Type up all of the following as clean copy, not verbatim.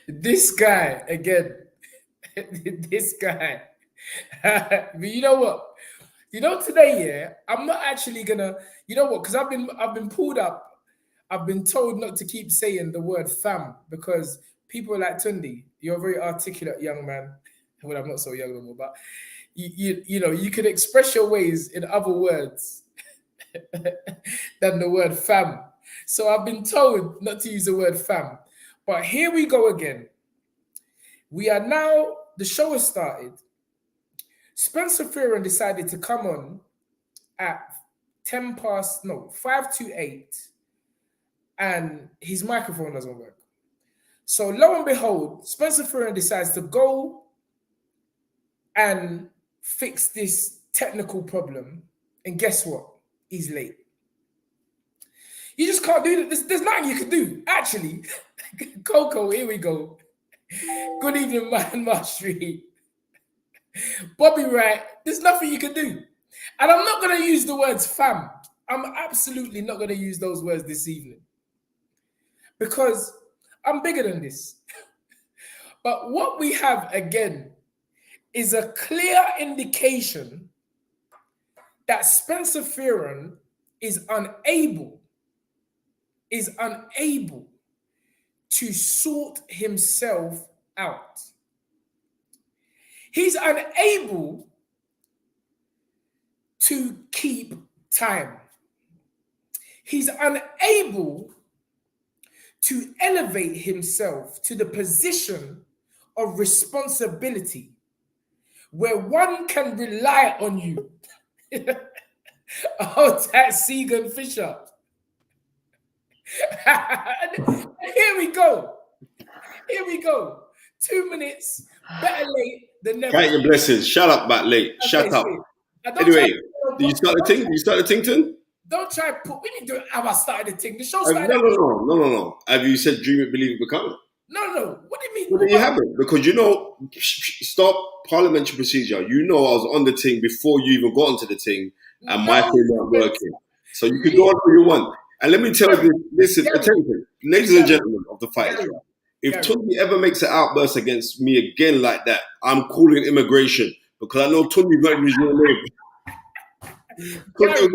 This guy again. This guy. But you know what? Today, yeah, I'm not actually gonna. You know what? Because I've been pulled up. I've been told not to keep saying the word fam because people like Tunde, you're a very articulate young man. Well, I'm not so young anymore, but you can express your ways in other words than the word fam. So I've been told not to use the word fam. But here we go again. We are now, the show has started. Spencer Fearon decided to come on at 5 to 8, and his microphone doesn't work. So lo and behold, Spencer Fearon decides to go and fix this technical problem. And guess what? He's late. You just can't do that. There's nothing you can do. Actually, Coco, here we go. Good evening, man, Marshall. Bobby Wright, there's nothing you can do. And I'm not going to use the words fam. I'm absolutely not going to use those words this evening. Because I'm bigger than this. But what we have again is a clear indication that Spencer Fearon is unable to sort himself out. He's unable to keep time. He's unable to elevate himself to the position of responsibility where one can rely on you. Oh, that's Segan Fisher. Here we go. 2 minutes, better late than never. Count your blessings. Shut up, Matt Late. Okay, shut up. Anyway, do you start the thing? Do you start the thing, Tim? Don't try to put. We need to have I started the thing. The show started. No. Have you said dream it, believe it, become it? No. What do you mean? Well, you haven't, because stop parliamentary procedure. You know I was on the thing before you even got onto the thing, and my thing wasn't working. So you can go on all you want. And let me tell you this. Listen, attention, ladies and gentlemen of the fight. If Tunde ever makes an outburst against me again like that, I'm calling immigration, because I know Tunde's not using your name. Tunde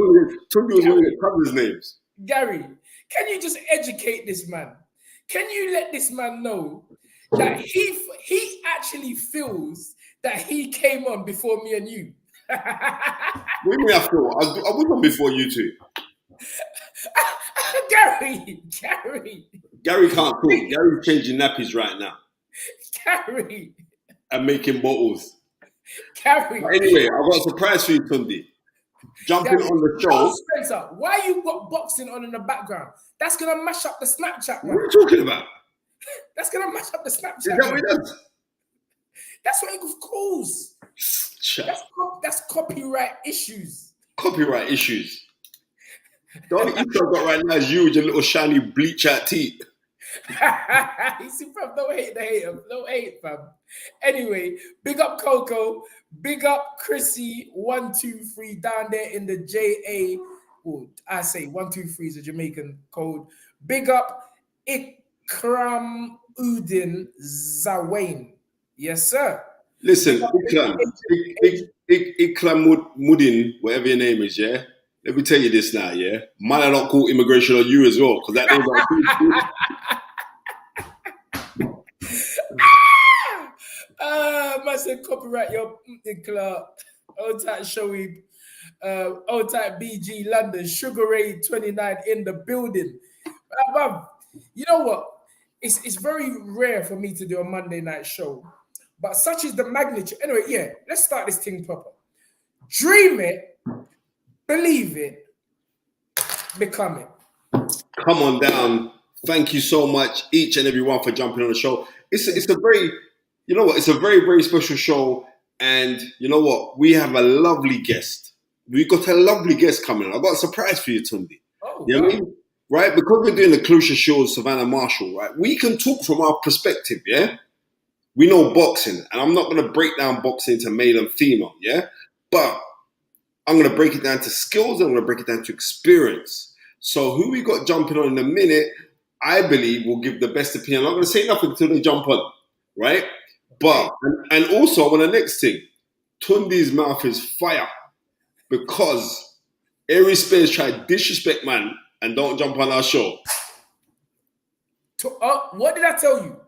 was going to cover his names. Gary, can you just educate this man? Can you let this man know that he actually feels that he came on before me and you? What do you mean I feel? I was on before you two. Gary. Gary can't talk. Gary's changing nappies right now. Gary. And making bottles. Gary. But anyway, I've got a surprise for you, Tunde. Jumping on the show. Spencer, why you got boxing on in the background? That's going to mash up the Snapchat, man. What are you talking about? That's going to mash up the Snapchat. Is that what it does? That's what it calls. That's copyright issues. Copyright issues. The only issue I've got right now is you with your little shiny bleach out teeth. You see, fam, don't hate the hater. Don't hate, fam. Anyway, big up Coco. Big up Chrissy 123 down there in the JA. Oh, I say 123 is a Jamaican code. Big up Ikram Udin Zawain. Yes, sir. Listen, Ikram Mudin, whatever your name is, yeah? Let me tell you this now, yeah? Man, I don't call immigration on you as well, because that was I said copyright your club. Old type Shoaib, old type BG London, Sugar Ray 29 in the building. You know what? It's very rare for me to do a Monday night show, but such is the magnitude. Anyway, yeah, let's start this thing proper. Dream it, believe it, become it. Come on down. Thank you so much, each and every one, for jumping on the show. It's a very, you know what? It's a very, very special show. And you know what? We have a lovely guest. We've got a lovely guest coming. I've got a surprise for you, Tunde. Oh, you know what I mean? Right? Because we're doing the Claressa Shields, Savannah Marshall, right? We can talk from our perspective, yeah? We know boxing. And I'm not going to break down boxing to male and female, yeah? But I'm going to break it down to skills. I'm going to break it down to experience. So who we got jumping on in a minute, I believe will give the best opinion. I'm not going to say nothing until they jump on, right? But, and also on the next thing, Tunde's mouth is fire because Ari Spears tried to disrespect man and don't jump on our show. What did I tell you?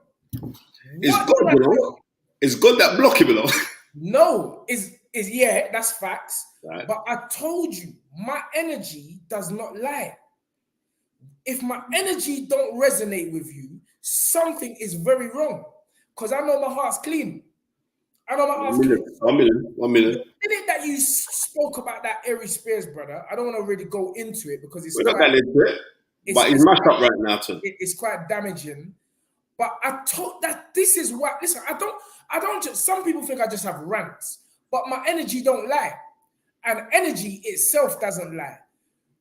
It's God, you know. It's God that block him, you know. No, yeah, that's facts. Right. But I told you, my energy does not lie. If my energy don't resonate with you, something is very wrong. Because I know my heart's clean. I know my heart's clean. 1 million. The minute that you spoke about that Ari Spears, brother, I don't want to really go into it because we're not going into it. But he's mashed up right now, too. It's quite damaging. But I told that this is what. Listen, I don't just. Some people think I just have rants, but my energy don't lie, and energy itself doesn't lie.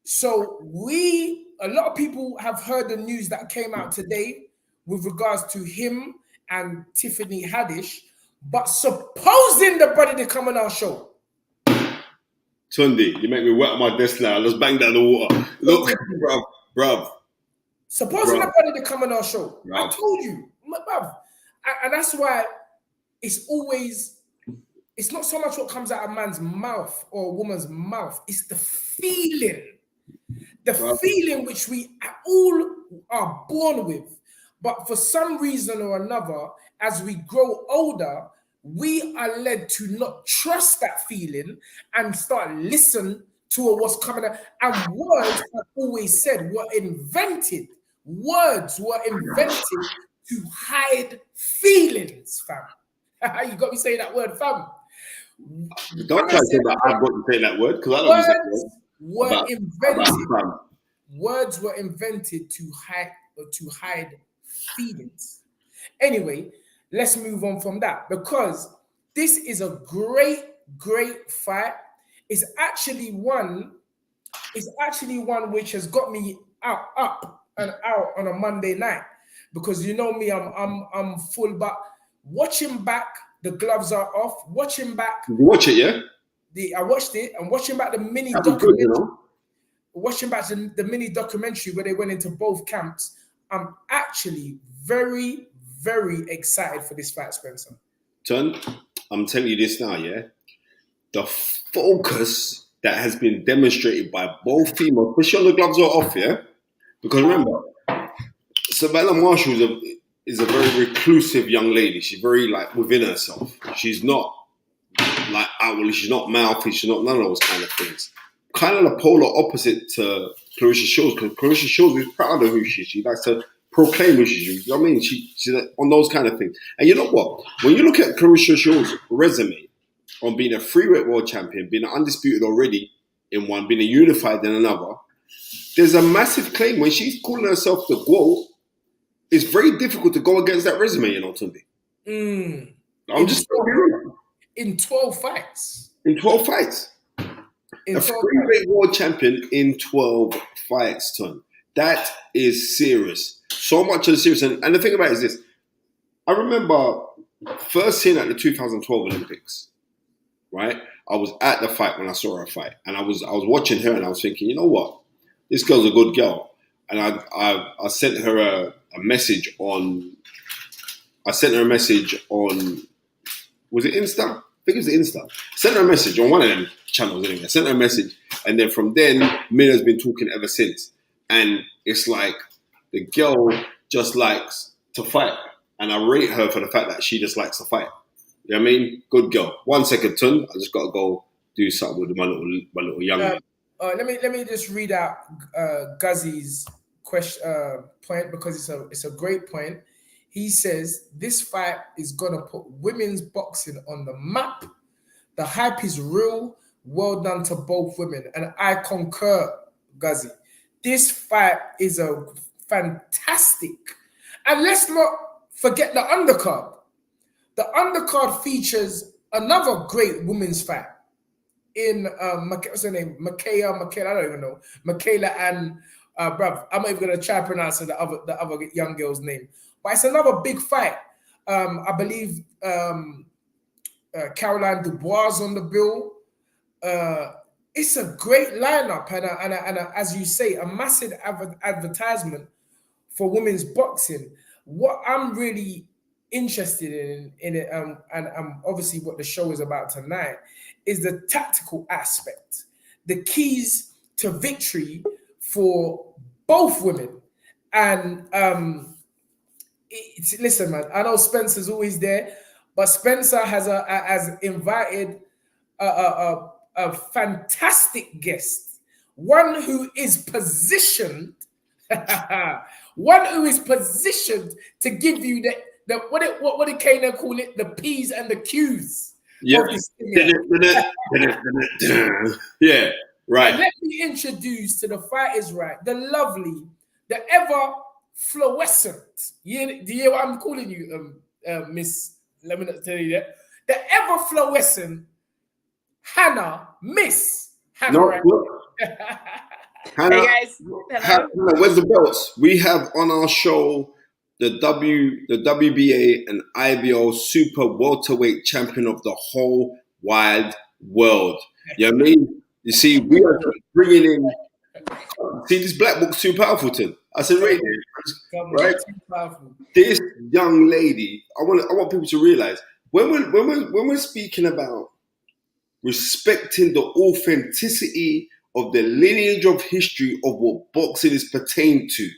So a lot of people have heard the news that came out today with regards to him and Tiffany Haddish, but supposing the brother to come on our show. Tunde, you make me wet on my desk now. Let's bang down the water. Look, bruv. Supposing the brother to come on our show. Bruv. I told you, bruv. And that's why it's not so much what comes out of a man's mouth or a woman's mouth. It's the feeling. The feeling which we all are born with. But for some reason or another, as we grow older, we are led to not trust that feeling and start listening to what's coming out. And words, I've always said, were invented. Words were invented to hide feelings, fam. You got me saying that word, fam. Don't try to say that I've got to say that word, because I don't words were invented. Words were invented to hide feelings. Anyway, let's move on from that because this is a great fight. It's actually one which has got me up and out on a Monday night because you know me, I'm full. But watching back, the gloves are off. Watching back, you watch it, yeah? I watched it and watching back the mini documentary. Good, you know? Watching back the mini documentary where they went into both camps. I'm actually very, very excited for this fight, Spencer. Ton, I'm telling you this now, yeah? The focus that has been demonstrated by both females, especially when the gloves are off, yeah? Because remember, Savannah Marshall is a very reclusive young lady. She's very, like, within herself. She's not, like, outwardly, she's not mouthy, she's not none of those kind of things. Kind of the polar opposite to Claressa Shields, because Claressa Shields is proud of who she is. She likes to proclaim who she is. You know what I mean? She's on those kind of things. And you know what? When you look at Claressa Shields' resume on being a freeweight world champion, being undisputed already in one, being a unified in another, there's a massive claim when she's calling herself the GOAT. It's very difficult to go against that resume, you know, Tunde. I'm just in 12 fights. In 12 fights. A freeweight world champion in 12 fights, Ton. That is serious. So much is serious. And the thing about it is this. I remember first seeing at the 2012 Olympics, right? I was at the fight when I saw her fight. And I was watching her and I was thinking, you know what? This girl's a good girl. And I sent her a message on... was it Insta? I think it was Insta. Sent her a message on one of them channels anyway. I sent her a message. And then from then, Mina's been talking ever since. And it's like the girl just likes to fight. And I rate her for the fact that she just likes to fight. You know what I mean? Good girl. 1 second, Ton. I just got to go do something with my little young man. Let me just read out Guzzy's point because it's a great point. He says, this fight is going to put women's boxing on the map. The hype is real. Well done to both women. And I concur, Guzzy. This fight is a fantastic. And let's not forget the undercard. The undercard features another great women's fight in, what's her name? Michaela, I don't even know. Michaela and, bruv, I'm not even going to try to pronounce the other young girl's name. But it's another big fight. I believe Caroline Dubois on the bill. it's a great lineup and as you say, a massive advertisement for women's boxing. What I'm really interested in it, and obviously what the show is about tonight, is the tactical aspect, the keys to victory for both women. And listen, man, I know Spencer's always there, but Spencer has invited a fantastic guest, one who is positioned, one who is positioned to give you the what it can call it, the P's and the Q's of this thing. Yeah, right. And let me introduce to the Fight Is Right, the lovely, the ever fluorescent. Do you hear what I'm calling you, Miss? Let me not tell you that. The ever fluorescent Miss Hannah Rankin. Hannah, hey guys, Hannah, where's the belts? We have on our show the WBA and IBO Super Welterweight Champion of the whole wide world. You know what I mean? You see, we are bringing in. See, this black book's too powerful, Tim. I said, right, this young lady. I want people to realize when we're speaking about respecting the authenticity of the lineage of history of what boxing is pertained to,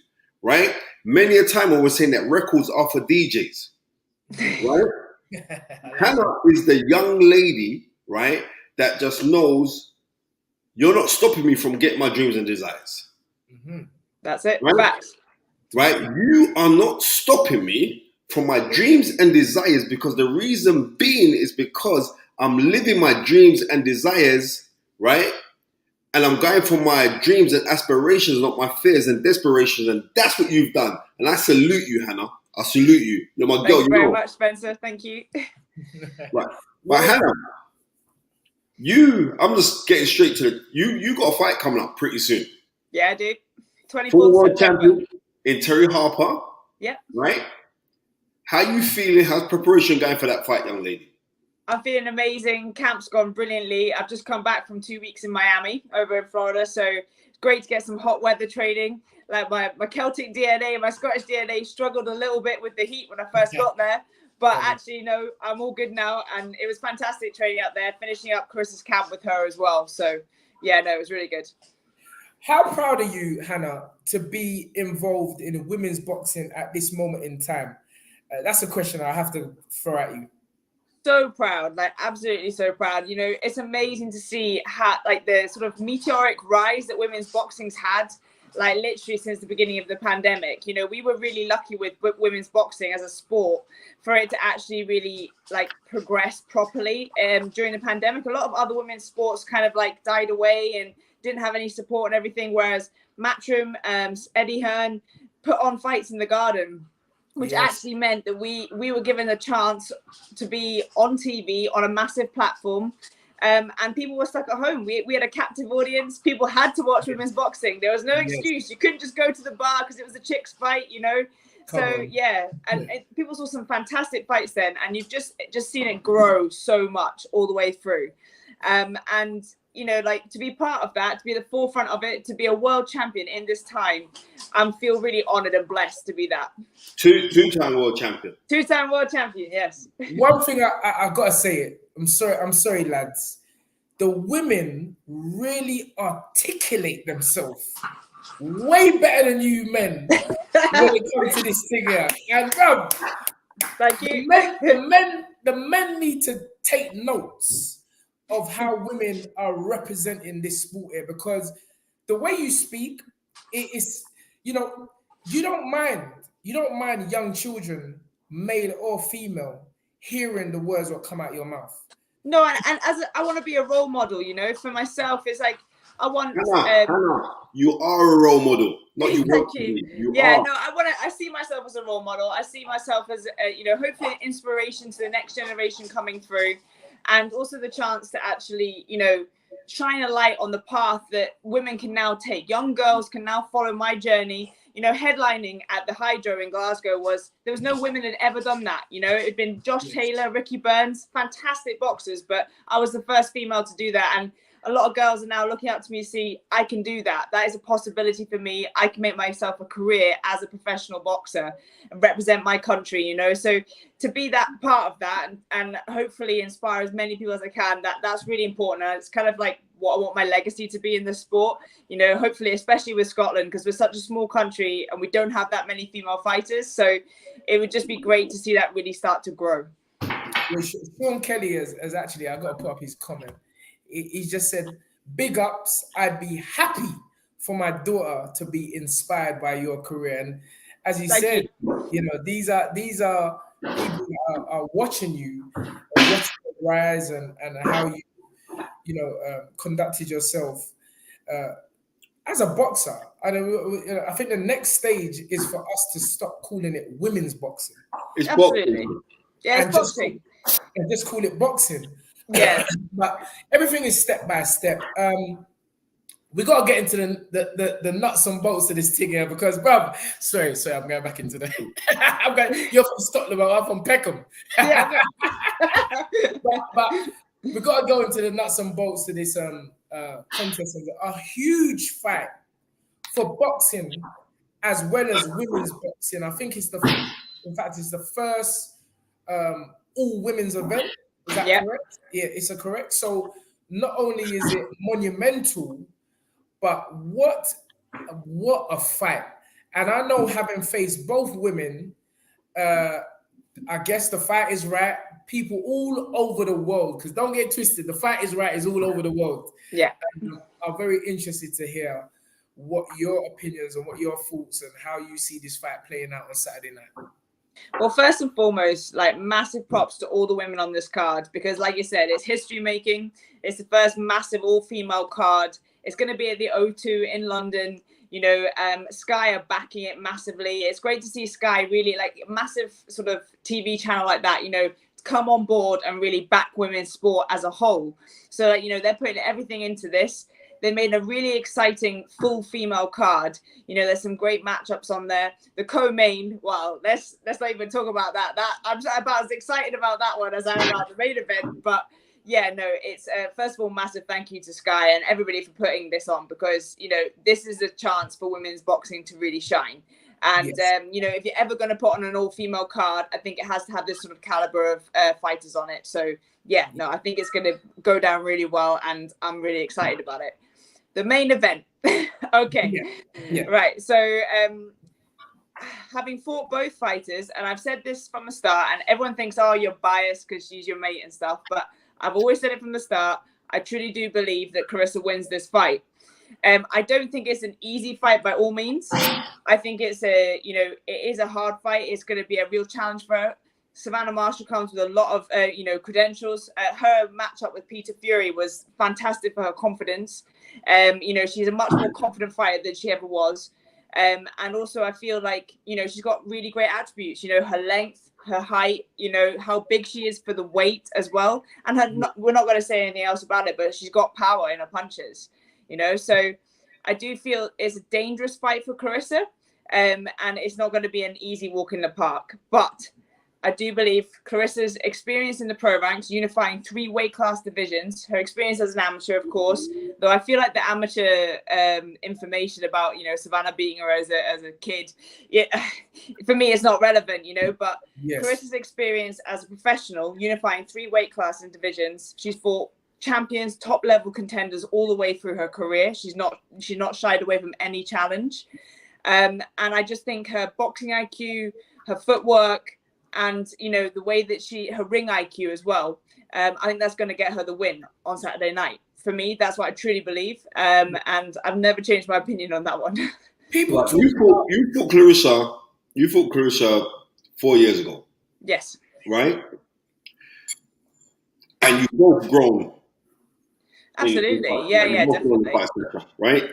right? Many a time when we're saying that records are for DJs, right? Hannah is the young lady, right, that just knows you're not stopping me from getting my dreams and desires. Mm-hmm. That's it. Right? Facts. Right? You are not stopping me from my dreams and desires, because the reason being is because I'm living my dreams and desires, right? And I'm going for my dreams and aspirations, not my fears and desperations. And that's what you've done. And I salute you, Hannah. I salute you. You're my girl. Thank you very much, Spencer. Thank you. Right. But Hannah, I'm just getting straight to the, you got a fight coming up pretty soon. Yeah, I do. 24th World September. champion in Terry Harper. Yeah. Right? How you feeling? How's preparation going for that fight, young lady? I'm feeling amazing. Camp's gone brilliantly. I've just come back from 2 weeks in Miami over in Florida. So it's great to get some hot weather training. Like my Celtic DNA, my Scottish DNA struggled a little bit with the heat when I first got there. But actually, no, I'm all good now. And it was fantastic training out there, finishing up Clarissa's camp with her as well. So yeah, no, it was really good. How proud are you, Hannah, to be involved in women's boxing at this moment in time? That's a question I have to throw at you. So proud, like absolutely so proud. You know, it's amazing to see how like the sort of meteoric rise that women's boxing's had, like literally since the beginning of the pandemic. You know, we were really lucky with women's boxing as a sport for it to actually really like progress properly. During the pandemic, a lot of other women's sports kind of like died away and didn't have any support and everything, whereas Matchroom, Eddie Hearn put on fights in the garden, which actually meant that we were given a chance to be on TV on a massive platform, and people were stuck at home. We had a captive audience. People had to watch women's boxing. There was no excuse. You couldn't just go to the bar because it was a chicks fight, you know. People saw some fantastic fights then, and you've just seen it grow so much all the way through, and you know, like to be part of that, to be at the forefront of it, to be a world champion in this time, I feel really honored and blessed to be that. Two-time world champion. Two-time world champion, yes. One thing I gotta say it. I'm sorry, lads. The women really articulate themselves way better than you men when it comes to this thing here. And thank you. The men need to take notes of how women are representing this sport here, because the way you speak, it is, you know, you don't mind young children, male or female, hearing the words that come out your mouth. No, and I want to be a role model, you know, for myself. It's like I want. Hannah, you are a role model, not you want to be. You are. No, I see myself as a role model. I see myself as, you know, hopefully an inspiration to the next generation coming through. And also the chance to actually, you know, shine a light on the path that women can now take. Young girls can now follow my journey. You know, headlining at the Hydro in Glasgow there was no women that had ever done that. You know, it had been Josh Taylor, Ricky Burns, fantastic boxers, but I was the first female to do that. And a lot of girls are now looking up to me to see I can do that. That is a possibility for me. I can make myself a career as a professional boxer and represent my country, you know. So to be that part of that and hopefully inspire as many people as I can, that's really important. And it's kind of like what I want my legacy to be in the sport, you know, hopefully, especially with Scotland, because we're such a small country and we don't have that many female fighters. So it would just be great to see that really start to grow. Well, Sean Kelly has actually, I've got to put up his comment. He just said, big ups, I'd be happy for my daughter to be inspired by your career. And as he said, you know, these are people that are watching you, watching the rise and how you conducted yourself as a boxer. And I think the next stage is for us to stop calling it women's boxing. It's Absolutely. boxing. Yeah, it's boxing. And just call it boxing. Yeah. But everything is step by step. We got to get into the nuts and bolts of this thing here because, bruv, sorry, I'm going back into the. You're from Scotland, but I'm from Peckham. Yeah. but we got to go into the nuts and bolts of this contest. A huge fight for boxing as well as women's boxing. I think it's the first all women's event. Is that correct? Yeah, it's correct. So not only is it monumental, but what a fight. And I know, having faced both women, I guess the fight is right. People all over the world, because don't get twisted, the fight is right is all over the world. Yeah. And I'm very interested to hear what your opinions and what your thoughts and how you see this fight playing out on Saturday night. Well, first and foremost, like, massive props to all the women on this card, because like you said, it's history making. It's the first massive all-female card. It's going to be at the O2 in London. You know, Sky are backing it massively. It's great to see Sky really, like, massive sort of TV channel like that, you know, come on board and really back women's sport as a whole. So, like, you know, they're putting everything into this. They made a really exciting full female card. You know, there's some great matchups on there. The co-main, well, let's not even talk about that. I'm about as excited about that one as I am about the main event. But yeah, no, it's first of all, massive thank you to Sky and everybody for putting this on, because, you know, this is a chance for women's boxing to really shine. And, yes. You know, if you're ever going to put on an all-female card, I think it has to have this sort of caliber of fighters on it. So, yeah, no, I think it's going to go down really well, and I'm really excited about it. The main event. Okay. Yeah. Right. So, having fought both fighters, and I've said this from the start, and everyone thinks, oh, you're biased because she's your mate and stuff, but I've always said it from the start. I truly do believe that Claressa wins this fight. I don't think it's an easy fight by all means. I think it's it is a hard fight. It's going to be a real challenge for her. Savannah Marshall comes with a lot of, credentials. Her matchup with Peter Fury was fantastic for her confidence. You know, she's a much more confident fighter than she ever was. And also, I feel like, you know, she's got really great attributes, you know, her length, her height, you know, how big she is for the weight as well. And we're not going to say anything else about it, but she's got power in her punches, you know. So I do feel it's a dangerous fight for Claressa, and it's not going to be an easy walk in the park. But I do believe Claressa's experience in the pro ranks, unifying 3 weight class divisions, her experience as an amateur, of course, though I feel like the amateur information about, you know, Savannah beating her as a kid, for me, it's not relevant, you know, but yes. Claressa's experience as a professional, unifying 3 weight class and divisions, she's fought champions, top level contenders all the way through her career. She's not shied away from any challenge. And I just think her boxing IQ, her footwork, and, you know, the way that her ring IQ as well, I think that's going to get her the win on Saturday night. For me, that's what I truly believe, and I've never changed my opinion on that one. You fought Claressa 4 years ago. Yes. Right? And you've both grown. Absolutely. Yeah, definitely. Right?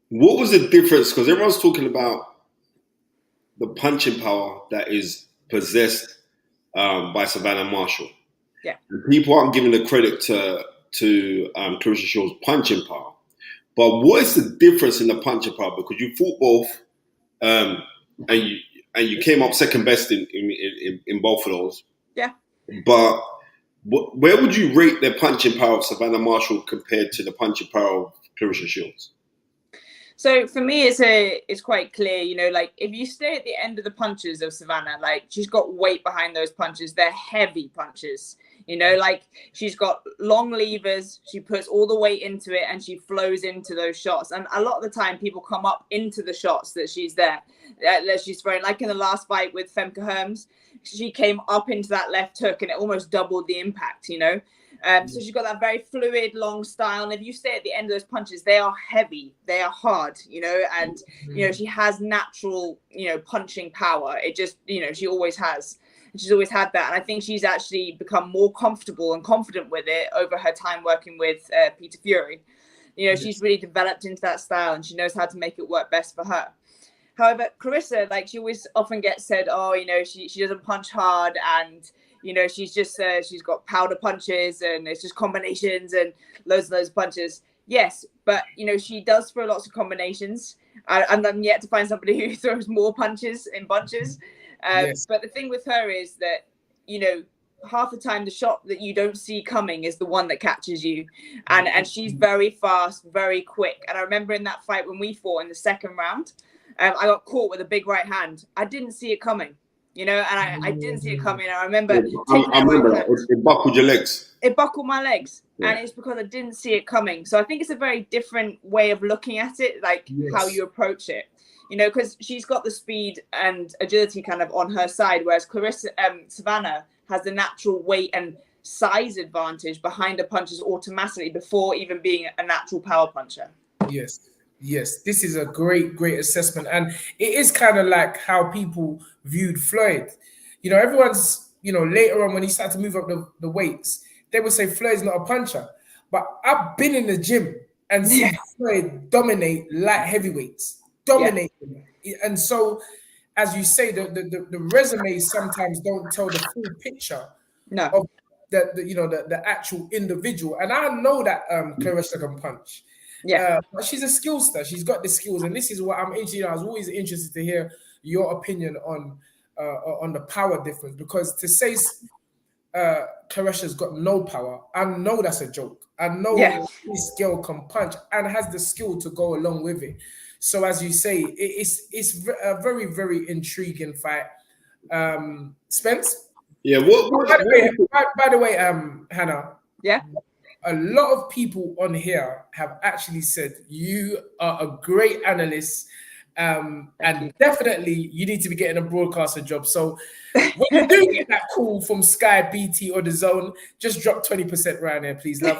What was the difference? Because everyone's talking about the punching power that is possessed by Savannah Marshall. Yeah. And people aren't giving the credit to Claressa Shields' punching power. But what is the difference in the punching power? Because you fought both, and you came up second best in both of those. Yeah. But Where would you rate the punching power of Savannah Marshall compared to the punching power of Claressa Shields? So for me, it's quite clear, you know, like if you stay at the end of the punches of Savannah, like she's got weight behind those punches. They're heavy punches, you know, like she's got long levers. She puts all the weight into it and she flows into those shots. And a lot of the time people come up into the shots that she's there, that she's throwing. Like in the last fight with Femke Herms, she came up into that left hook and it almost doubled the impact, you know. So she's got that very fluid, long style. And if you stay at the end of those punches, they are heavy, they are hard, you know, and, you know, she has natural, you know, punching power. It just, you know, she always has. She's always had that. And I think she's actually become more comfortable and confident with it over her time working with Peter Fury. You know, she's really developed into that style and she knows how to make it work best for her. However, Claressa, like she always often gets said, oh, you know, she doesn't punch hard and, you know, she's just, she's got powder punches and it's just combinations and loads of punches. Yes, but, you know, she does throw lots of combinations. And I'm yet to find somebody who throws more punches in bunches. Yes. But the thing with her is that, you know, half the time the shot that you don't see coming is the one that catches you. And she's very fast, very quick. And I remember in that fight when we fought in the second round, I got caught with a big right hand. I didn't see it coming. You know, and I didn't see it coming. I remember it buckled your legs. It buckled my legs. Yeah. And it's because I didn't see it coming. So I think it's a very different way of looking at it, like how you approach it. You know, because she's got the speed and agility kind of on her side, whereas Savannah has the natural weight and size advantage behind her punches automatically before even being a natural power puncher. Yes, this is a great assessment. And it is kind of like how people viewed Floyd. You know, everyone's, you know, later on when he started to move up the weights, they would say Floyd's not a puncher. But I've been in the gym and seen Floyd dominate light heavyweights. Dominate them. And so, as you say, the resumes sometimes don't tell the full picture of the actual individual. And I know that Claressa can punch. But she's a skillster. She's got the skills, and this is what I'm interested in. I was always interested to hear your opinion on the power difference, because to say Claressa's got no power, I know that's a joke. I know this girl can punch and has the skill to go along with it. So as you say, it's a very, very intriguing fight. Spence? Yeah. By the way, Hannah. Yeah. A lot of people on here have actually said you are a great analyst, and definitely you need to be getting a broadcaster job. So when you do get that call from Sky, BT, or The Zone, just drop 20% right there, please, love.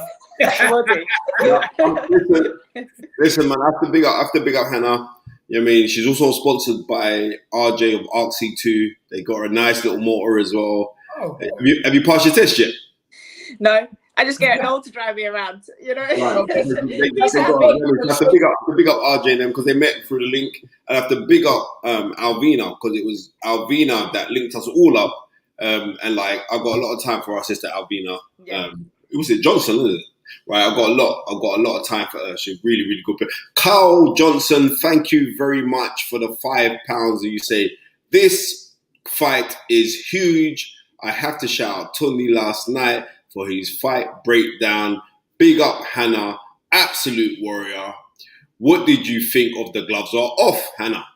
Listen, man, I have to big up Hannah. You know what I mean? She's also sponsored by RJ of ArcC2. They got a nice little motor as well. Oh, have you passed your test yet? No. I just get Noel to drive me around, you know. Right. I have to big up RJ and them because they met through the link. I have to big up Alvina because it was Alvina that linked us all up. And like I got a lot of time for our sister Alvina. It was Johnson, isn't it? Right, I got a lot of time for her. She's really, really good. Carl Johnson, thank you very much for the £5. You say this fight is huge. I have to shout out Tunde last night for his fight breakdown. Big up Hannah, absolute warrior. What did you think of the gloves are off, Hannah?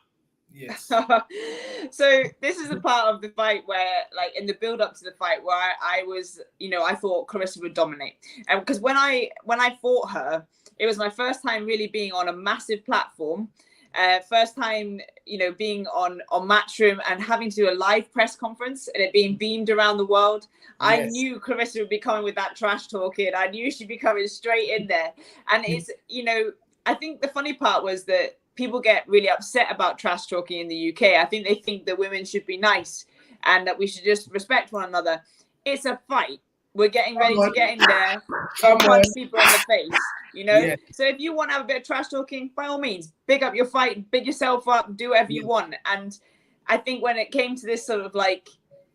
Yes. So this is the part of the fight where, like, in the build up to the fight, where I was, you know, I thought Claressa would dominate, and because when I fought her, it was my first time really being on a massive platform. First time, you know, being on Matchroom and having to do a live press conference and it being beamed around the world. Yes. I knew Claressa would be coming with that trash talking. I knew she'd be coming straight in there. And it's, you know, I think the funny part was that people get really upset about trash talking in the UK. I think they think that women should be nice and that we should just respect one another. It's a fight. We're getting ready to get in there, punch people in the face, you know? Yeah. So if you want to have a bit of trash talking, by all means, big up your fight, big yourself up, do whatever you want. And I think when it came to this sort of like,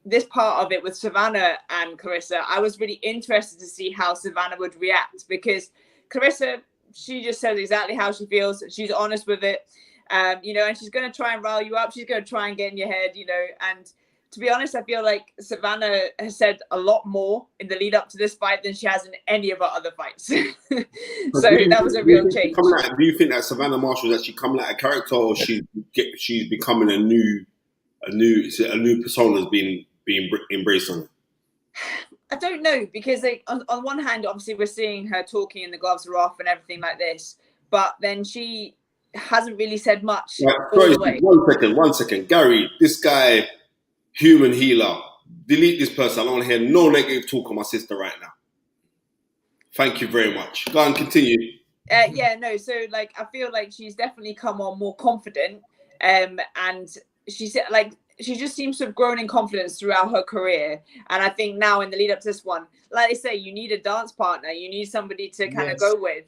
this part of it with Savannah and Claressa, I was really interested to see how Savannah would react, because Claressa, she just says exactly how she feels. She's honest with it, you know, and she's going to try and rile you up. She's going to try and get in your head, you know, and to be honest, I feel like Savannah has said a lot more in the lead up to this fight than she has in any of our other fights. So that was a real change. Do you think that Savannah Marshall is actually coming out of character, or she's becoming a new persona is being embraced on it? I don't know, because like, on one hand, obviously we're seeing her talking and the gloves are off and everything like this, but then she hasn't really said much. Right, sorry, one second. Gary, this guy, human healer, delete this person. I don't want to hear no negative talk on my sister right now. Thank you very much. Go on, continue. So like I feel like she's definitely come on more confident, and she said like she just seems to have grown in confidence throughout her career. And I think now in the lead up to this one, like I say, you need a dance partner, you need somebody to kind of go with.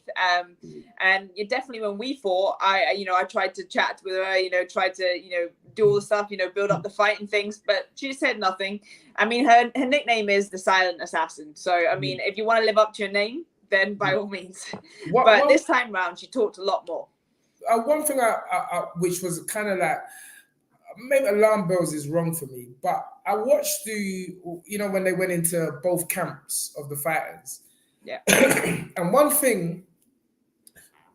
And you definitely, when we fought, I tried to chat with her, tried to, do all the stuff, build up the fight and things, but she just said nothing. I mean, her nickname is the Silent Assassin. So, I mean, if you want to live up to your name, then by all means. But this time round, she talked a lot more. One thing I which was kind of like, maybe alarm bells is wrong for me, but I watched when they went into both camps of the fighters. Yeah. And one thing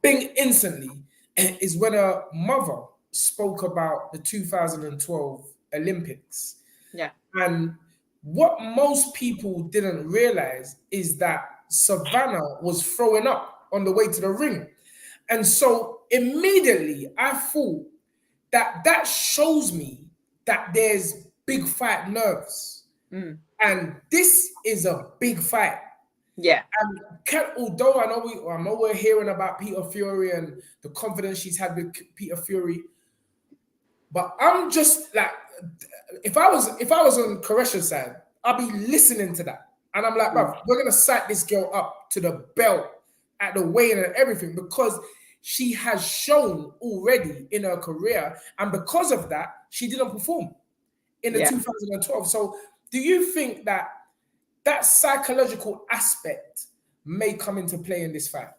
instantly is when a mother spoke about the 2012 Olympics. Yeah. And what most people didn't realize is that Savannah was throwing up on the way to the ring. And so immediately I thought, that shows me that there's big fight nerves. And this is a big fight. Yeah. And although I know we're hearing about Peter Fury and the confidence she's had with Peter Fury, but I'm just like, if I was on Claressa's side, I'd be listening to that. And I'm like, bro, we're gonna sight this girl up to the belt at the weigh-in and everything, because she has shown already in her career, and because of that, she didn't perform in the 2012. So do you think that psychological aspect may come into play in this fight?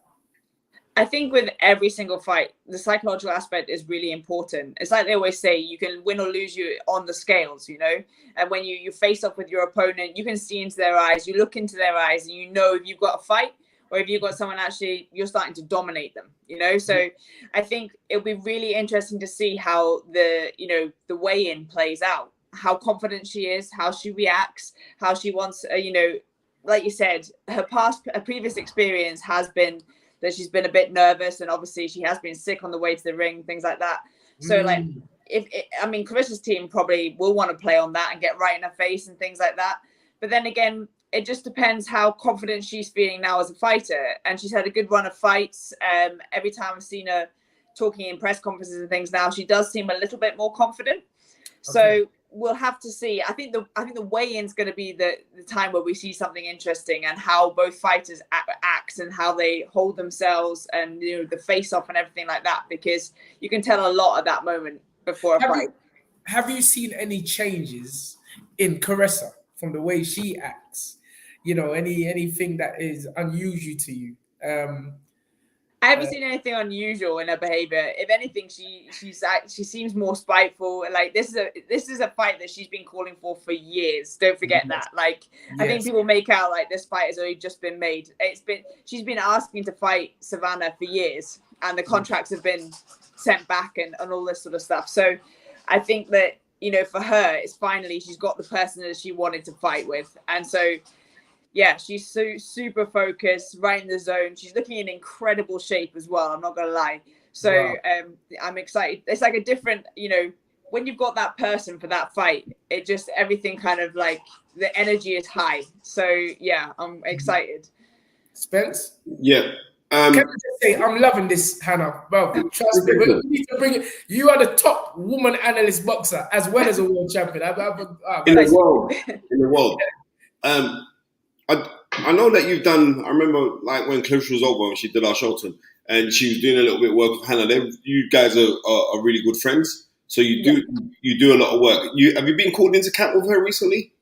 I think with every single fight, the psychological aspect is really important. It's like they always say, you can win or lose you on the scales, and when you face off with your opponent, you can see into their eyes, you look into their eyes, and if you've got a fight, or if you've got someone actually, you're starting to dominate them, So I think it'll be really interesting to see how the weigh-in plays out, how confident she is, how she reacts, how she wants, like you said, her previous experience has been that she's been a bit nervous, and obviously she has been sick on the way to the ring, things like that. So Claressa's team probably will want to play on that and get right in her face and things like that. But then again, it just depends how confident she's feeling now as a fighter. And she's had a good run of fights. Every time I've seen her talking in press conferences and things now, she does seem a little bit more confident. Okay. So we'll have to see. I think the weigh-in's going to be the time where we see something interesting, and how both fighters act and how they hold themselves, and the face-off and everything like that, because you can tell a lot at that moment before a fight. Have you seen any changes in Claressa from the way she acts? Anything that is unusual to you? I haven't seen anything unusual in her behavior. If anything, she seems more spiteful. Like this is a fight that she's been calling for years. Don't forget that. Like I think people make out like this fight has only just been made. She's been asking to fight Savannah for years, and the contracts have been sent back and all this sort of stuff. So I think that for her, it's finally she's got the person that she wanted to fight with, and so. Yeah, she's super focused, right in the zone. She's looking in incredible shape as well, I'm not going to lie. So wow. I'm excited. It's like a different, when you've got that person for that fight, it just, everything kind of like, the energy is high. So yeah, I'm excited. Spence? Yeah. Can I just say, I'm loving this, Hannah. Bro, trust me, we need to bring it. You are the top woman analyst boxer, as well as a world champion. In the world. I know that you've done. I remember like when Claressa was over, when she did our Shelton, and she was doing a little bit of work with Hannah. You guys are really good friends, so you do a lot of work. Have you been called into camp with her recently?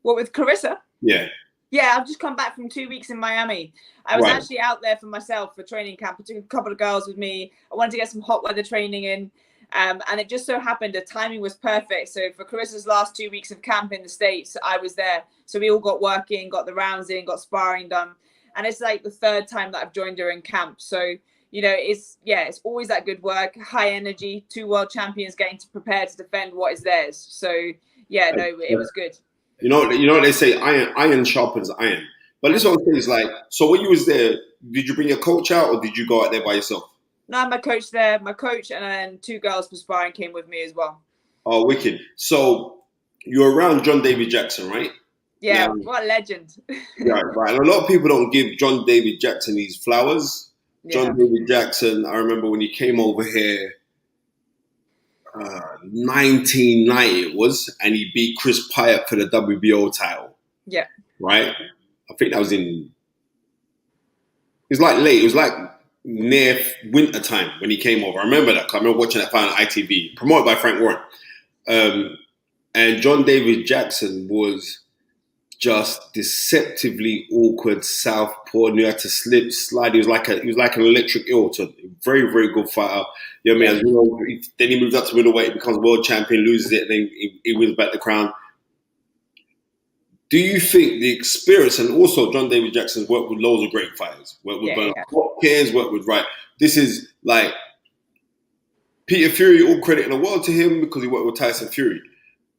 What, with Claressa? Yeah. Yeah, I've just come back from 2 weeks in Miami. I was actually out there for myself for training camp. I took a couple of girls with me. I wanted to get some hot weather training in. And it just so happened the timing was perfect. So for Clarissa's last 2 weeks of camp in the States, I was there. So we all got working, got the rounds in, got sparring done. And it's like the third time that I've joined her in camp. So, you know, it's always that good work, high energy, 2 world champions getting to prepare to defend what is theirs. So, yeah, no, it was good. You know, they say iron sharpens iron. But this one thing is like, so when you was there, did you bring your coach out or did you go out there by yourself? No, my coach there, my coach, and then 2 girls for sparring came with me as well. Oh, wicked. So you're around John David Jackson, right? Yeah, what a legend. Yeah, right. And a lot of people don't give John David Jackson these flowers. Yeah. John David Jackson, I remember when he came over here, 1990 it was, and he beat Chris Pyatt for the WBO title. Yeah. Right? I think that was it was like late. It was like near winter time when he came over. I remember that. I remember watching that fight on ITV, promoted by Frank Warren. And John David Jackson was just deceptively awkward southpaw. Knew how to slip, slide. He was like an electric eel. Very, very good fighter. You know what I mean? As you know, then he moves up to middleweight, becomes world champion, loses it, then he wins back the crown. Do you think the experience, and also John David Jackson's worked with loads of great fighters, worked with Bernard Hopkins, worked with this is like Peter Fury, all credit in the world to him because he worked with Tyson Fury.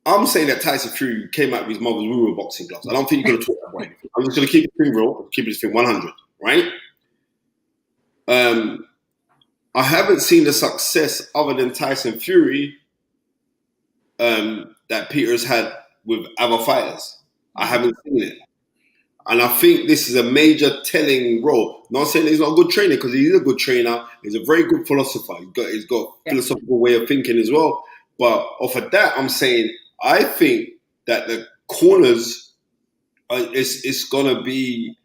I'm saying that Tyson Fury came out with his mother's woo boxing gloves. I don't think you're going to talk that way. I'm just going to keep it thing real, keep this thing 100, right? I haven't seen the success other than Tyson Fury that Peter's had with other fighters. I haven't seen it. And I think this is a major telling role. Not saying he's not a good trainer, because he's a good trainer. He's a very good philosopher. He's got philosophical way of thinking as well. But off of that, I'm saying I think that the corners it's gonna be.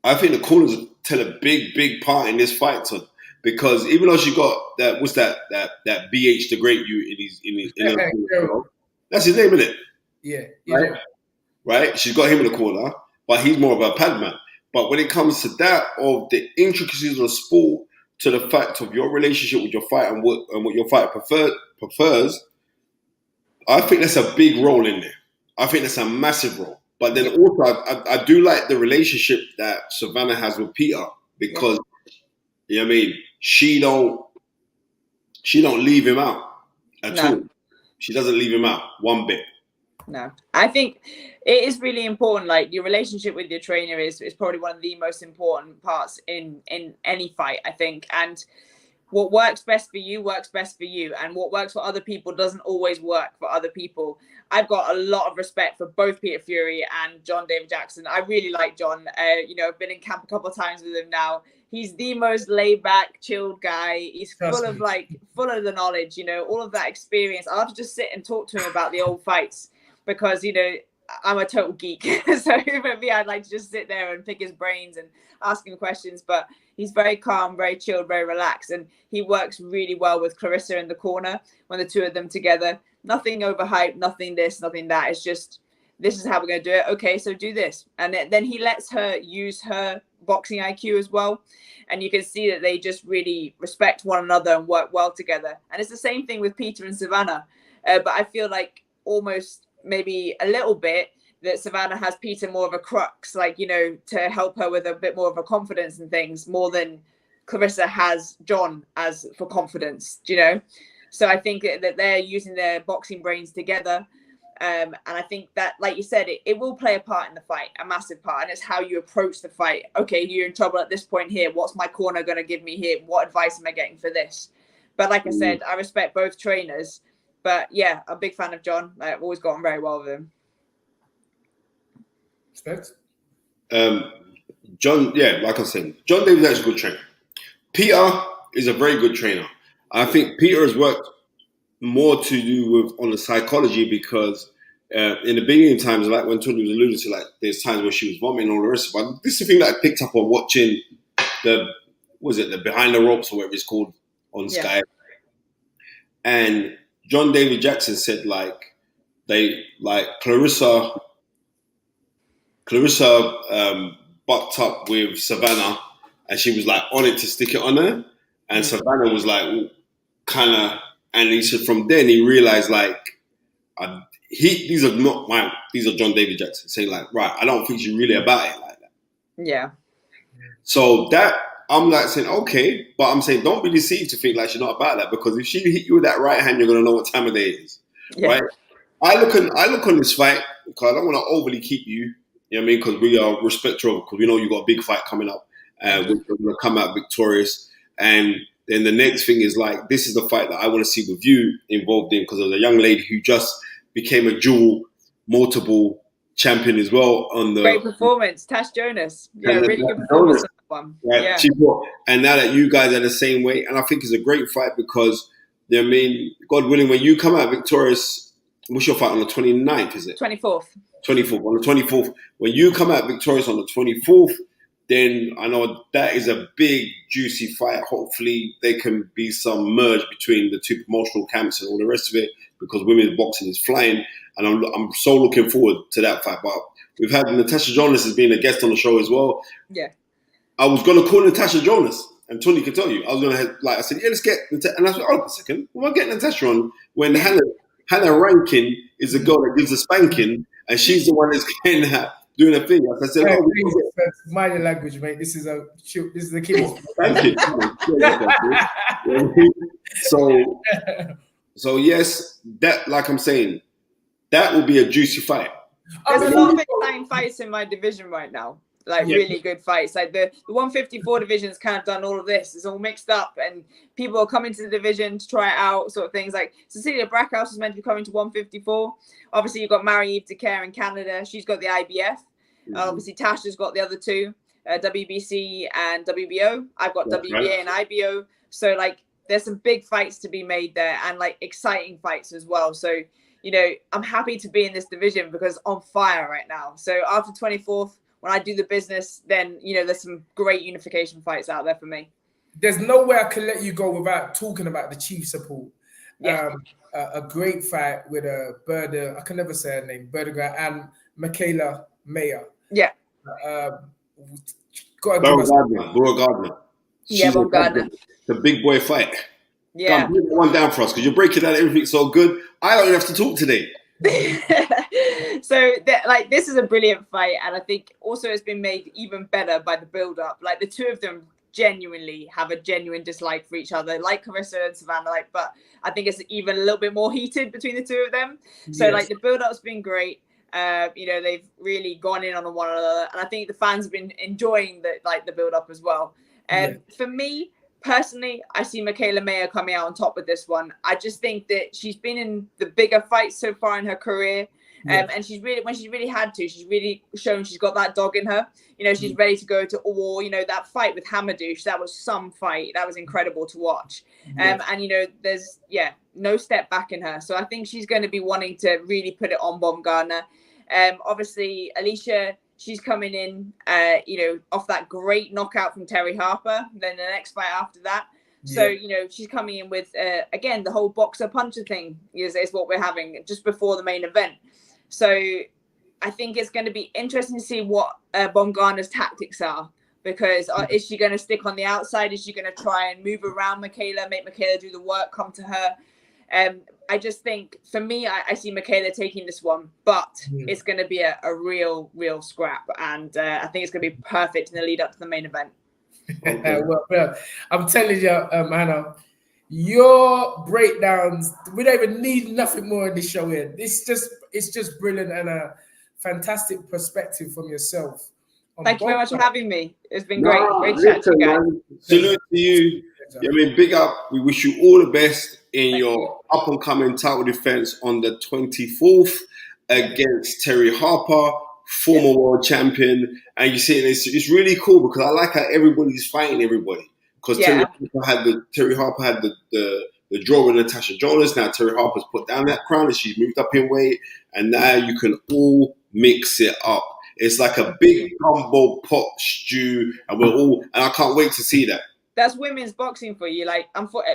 I think the corners tell a big part in this fight, son. Because even though she got that, what's that BH the Great you that's his name, isn't it? Yeah. Right? She's got him in the corner, but he's more of a pad man. But when it comes to that, of the intricacies of the sport, to the fact of your relationship with your fighter and what your fighter prefers, I think that's a big role in there. I think that's a massive role. But then also, I do like the relationship that Savannah has with Peter, because you know what I mean, she don't leave him out at all. She doesn't leave him out one bit. No, I think it is really important. Like, your relationship with your trainer is probably one of the most important parts in any fight, I think. And what works best for you works best for you, and what works for other people doesn't always work for other people. I've got a lot of respect for both Peter Fury and John David Jackson. I really like John. I've been in camp a couple of times with him now. He's the most laid back, chilled guy. He's full of the knowledge, all of that experience. I have to just sit and talk to him about the old fights, because, I'm a total geek. So for me, I'd like to just sit there and pick his brains and ask him questions. But he's very calm, very chilled, very relaxed. And he works really well with Claressa in the corner when the two of them together. Nothing overhyped, nothing this, nothing that. It's just, this is how we're going to do it. Okay, so do this. And then he lets her use her boxing IQ as well. And you can see that they just really respect one another and work well together. And it's the same thing with Peter and Savannah. But I feel like almost maybe a little bit that Savannah has Peter more of a crux, to help her with a bit more of a confidence and things, more than Claressa has John as for confidence, So I think that they're using their boxing brains together. And I think that, like you said, it will play a part in the fight, a massive part. And it's how you approach the fight. Okay, you're in trouble at this point here. What's my corner going to give me here? What advice am I getting for this? But like I said, I respect both trainers. But yeah, I'm a big fan of John. I've always gotten very well with him. John, like I was saying, John Davis is a good trainer. Peter is a very good trainer. I think Peter has worked more to do with on the psychology, because in the beginning times, like when Tunde was alluding to, there's times where she was vomiting and all the rest of it. But this is the thing that I picked up on watching the Behind the Ropes or whatever it's called on Sky. And John David Jackson said Claressa bucked up with Savannah, and she was on it to stick it on her, and Savannah was kind of And he said from then he realized like, these are not mine. These are John David Jackson saying like, right, I don't think she's really about it like that. Yeah. So that I'm like saying, okay, but I'm saying don't be deceived to think like she's not about that, because if she hit you with that right hand, you're gonna know what time of day it is. Yeah. Right? I look on this fight because I don't want to overly keep you. You know what I mean? Because we are respectful, because we know you got a big fight coming up, and we're gonna come out victorious. And then the next thing is like, this is the fight that I want to see with you involved in, because there's a young lady who just became a dual, multiple champion as well on the great performance, Tash Jonas. Yeah, really good performance on that one. Right. Yeah. And now that you guys are the same way, and I think it's a great fight because, you know what I mean, God willing, when you come out victorious, what's your fight on the 29th, is it? 24th. 24th. On the 24th. When you come out victorious on the 24th, then I know that is a big, juicy fight. Hopefully there can be some merge between the two promotional camps and all the rest of it, because women's boxing is flying. And I'm so looking forward to that fight. But we've had Natasha Jonas as being a guest on the show as well. Yeah. I was going to call Natasha Jonas, and Tony can tell you. I was going to, like, I said, yeah, let's get Natasha. And I said, hold on a second. Why am I getting Natasha on when Hannah Rankin is the girl that gives a spanking, and she's the one that's getting doing a thing? I said, oh, mind your language, mate. This is the kid. Thank you. So yes, that, like I'm saying, that will be a juicy fight. There's a lot of exciting fights in my division right now. Like really good fights. Like the 154 division's kind of done all of this. It's all mixed up, and people are coming to the division to try it out, sort of things. Like Cecilia Brackhouse is meant to be coming to 154. Obviously, you've got Marie-Eve DeCare in Canada. She's got the IBF. Obviously, Tasha's got the other two, WBC and WBO. I've got WBA and IBO. So, like, there's some big fights to be made there, and, like, exciting fights as well. So, you know, I'm happy to be in this division because on fire right now. So after 24th, when I do the business, then, you know, there's some great unification fights out there for me. There's no way I can let you go without talking about the chief support. Yeah. A great fight with a Berda, I can never say her name, Berda and Michaela Mayer. Yeah. Bora Gardner. Yeah, Bora Gardner. The big boy fight. Yeah. Break one down for us, because you're breaking down everything so good. I don't even have to talk today. So this is a brilliant fight, and I think also it's been made even better by the build-up. Like the two of them genuinely have a genuine dislike for each other, like Claressa and Savannah. Like, but I think it's even a little bit more heated between the two of them. So like the build-up's been great. You know, they've really gone in on one another, and I think the fans have been enjoying the build-up as well. For me personally, I see Michaela Mayer coming out on top with this one. I just think that she's been in the bigger fights so far in her career. And she's really, when she's really had to, she's really shown she's got that dog in her. You know, she's ready to go to war. You know, that fight with Hamadouche, that was some fight. That was incredible to watch. And, you know, there's, no step back in her. So I think she's going to be wanting to really put it on Baumgartner. Obviously, Alicia, she's coming in, you know, off that great knockout from Terry Harper. Then the next fight after that. So, you know, she's coming in with, again, the whole boxer puncher thing is what we're having just before the main event. So I think it's going to be interesting to see what Baumgartner's tactics are, because is she going to stick on the outside? Is she going to try and move around Michaela, make Michaela do the work, come to her? I just think, for me, I see Michaela taking this one, but it's going to be a real scrap. And I think it's going to be perfect in the lead up to the main event. Well, I'm telling you, Hannah, your breakdowns, we don't even need nothing more in this show here. It's just brilliant and a fantastic perspective from yourself. Thank you very much for having me. It's been great chat to you guys. Salute to you. I mean, big up. We wish you all the best in your up and coming title defense on the 24th against Terry Harper, former world champion. And you see, it's really cool because I like how everybody's fighting everybody. Because Terry Harper had the draw with Natasha Jonas. Now Terry Harper's put down that crown and she's moved up in weight. And now you can all mix it up. It's like a big gumbo pot stew, and and I can't wait to see that. That's women's boxing for you. Like,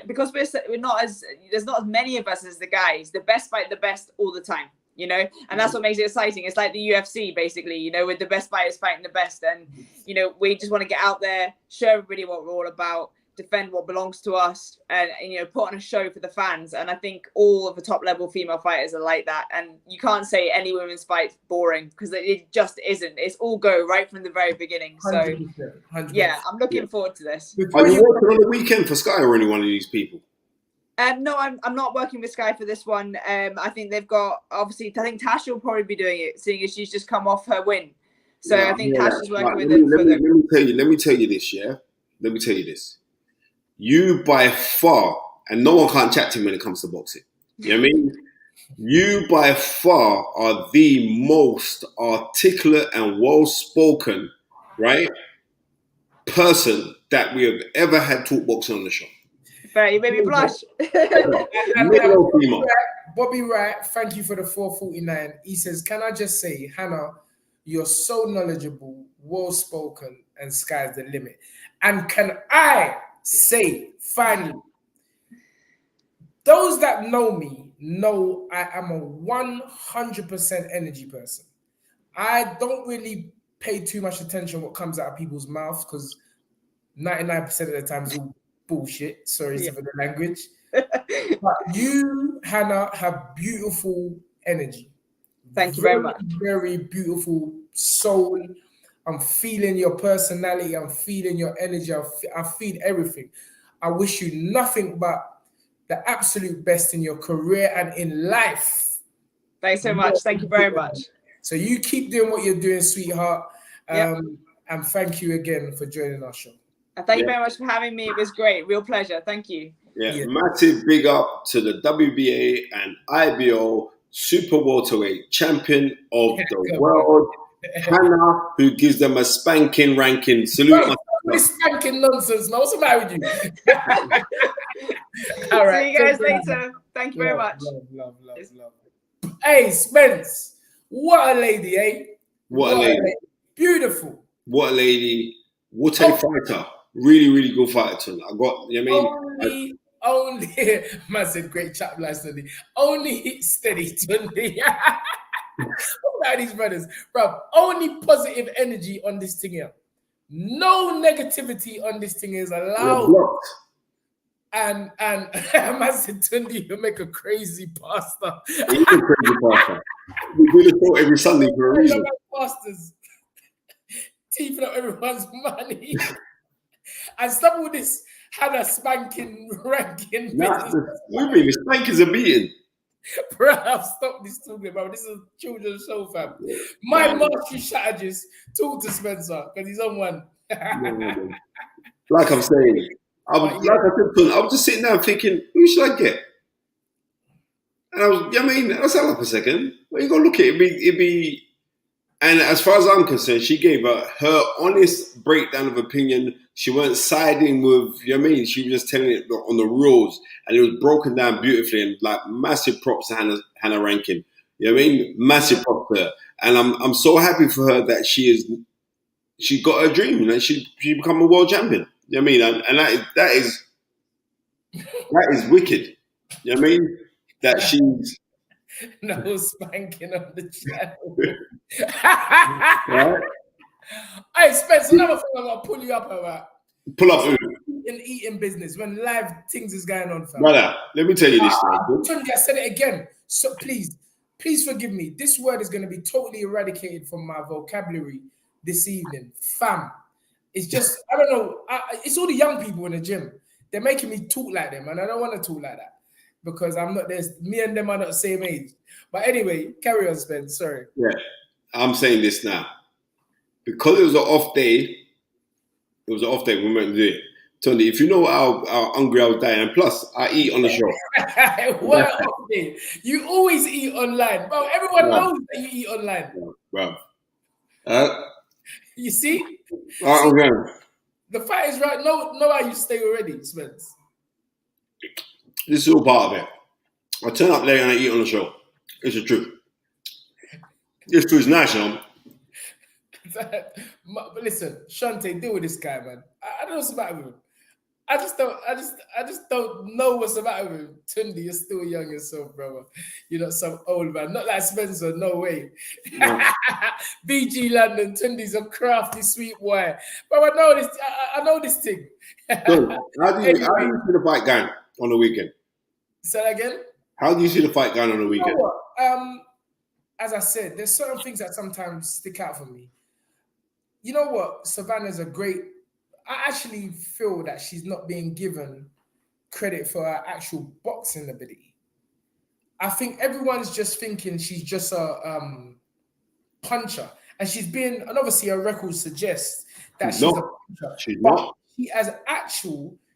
because we're not there's not as many of us as the guys. The best fight the best all the time, you know, and that's what makes it exciting. It's like the UFC, basically, you know, with the best fighters fighting the best, and you know, we just want to get out there, show everybody what we're all about, defend what belongs to us, and put on a show for the fans. And I think all of the top level female fighters are like that. And you can't say any women's fight's boring, because it just isn't. It's all go right from the very beginning. So 100%. yeah, I'm looking forward to this. Are you working on the weekend for Sky or any one of these people? No, I'm not working with Sky for this one. I think they've got, obviously, I think Tasha will probably be doing it, seeing as she's just come off her win. So I think Tasha's working with them. Let me tell you this, yeah? Let me tell you this. You by far, and no one can't chat to me when it comes to boxing. You know what I mean? You by far are the most articulate and well-spoken, right, person that we have ever had talk boxing on the show. You made me blush. Bobby Wright, thank you for the 449. He says, can I just say, Hannah, you're so knowledgeable, well-spoken, and sky's the limit. And can I say, finally, those that know me know I am a 100% energy person. I don't really pay too much attention what comes out of people's mouths, because 99% of the time it's all bullshit. Sorry for the language. But you, Hannah, have beautiful energy. Thank you very much. Very beautiful soul. I'm feeling your personality. I'm feeling your energy. I feel everything. I wish you nothing but the absolute best in your career and in life. Thanks so much. Thank you very much. So you keep doing what you're doing, sweetheart. And thank you again for joining our show. Thank you very much for having me. It was great. Real pleasure. Thank you. Massive big up to the WBA and IBO Super Welterweight Champion of the world, Hannah, who gives them a spanking ranking. Salute. This spanking nonsense, man. What's the matter with you? All right. See you guys later. Thank you very much. Love. Hey, Spence. What a lady, eh? What a lady. Beautiful. What a lady. What a fighter. Really good fighter too. I got, you know what I mean? Only, man said great chap last Sunday. Only steady Tunde. Look at these brothers. Bro, only positive energy on this thing here. No negativity on this thing is allowed. And man said, Tunde, you make a crazy pastor. He's a crazy pastor. We do the show every Sunday for a reason. Pastors teething up everyone's money. And stop with this Hannah spanking ranking. The spankings are beating. Bro, stop this talking about. This is a children's show, fam. My mastery strategist, talk to Spencer, because he's on one. Like I'm saying, I was just sitting down thinking, who should I get? And I was like a second. Well, you got to look at it. It'd be, and as far as I'm concerned, she gave her honest breakdown of opinion. She weren't siding with, she was just telling it on the rules, and it was broken down beautifully. And like massive props to Hannah Rankin. Massive props to her. And I'm so happy for her that she got her dream. She become a world champion. And that is wicked. That she's no spanking on the channel. Right? Hey, Spence, another thing I'm gonna pull you up about. Pull up in eating business when live things is going on, fam. Brother, let me tell you this. I said it again. So please forgive me. This word is gonna be totally eradicated from my vocabulary this evening. Fam. It's just, I don't know. It's all the young people in the gym. They're making me talk like them, and I don't want to talk like that. Because I'm not, me and them are not the same age. But anyway, carry on, Spence. Sorry. Yeah, I'm saying this now. Because it was an off day, we went to do it. Tunde, if you know how hungry I was dying, and plus, I eat on the show. What an off day. You always eat online. Bro, everyone knows that you eat online. Bro. You see? Okay. The fight is right. Know how you stay already, Spence. This is all part of it. I turn up late and I eat on the show. It's the truth. This food's nice, But listen, Shante, deal with this guy, man. I don't know what's the matter with him. I just don't know what's the matter with him. Tunde, you're still young yourself, brother. You're not some old man. Not like Spencer, no way. No. BG London, Tunde's a crafty, sweet boy. But I know this. I know this thing. So, how do you see the fight going on the weekend? Say that again. How do you see the fight going on the You weekend? know what? As I said, there's certain things that sometimes stick out for me. You know what? Savannah's a great. I actually feel that she's not being given credit for her actual boxing ability. I think everyone's just thinking she's just a puncher, and and obviously her record suggests that she's a puncher. She's But not.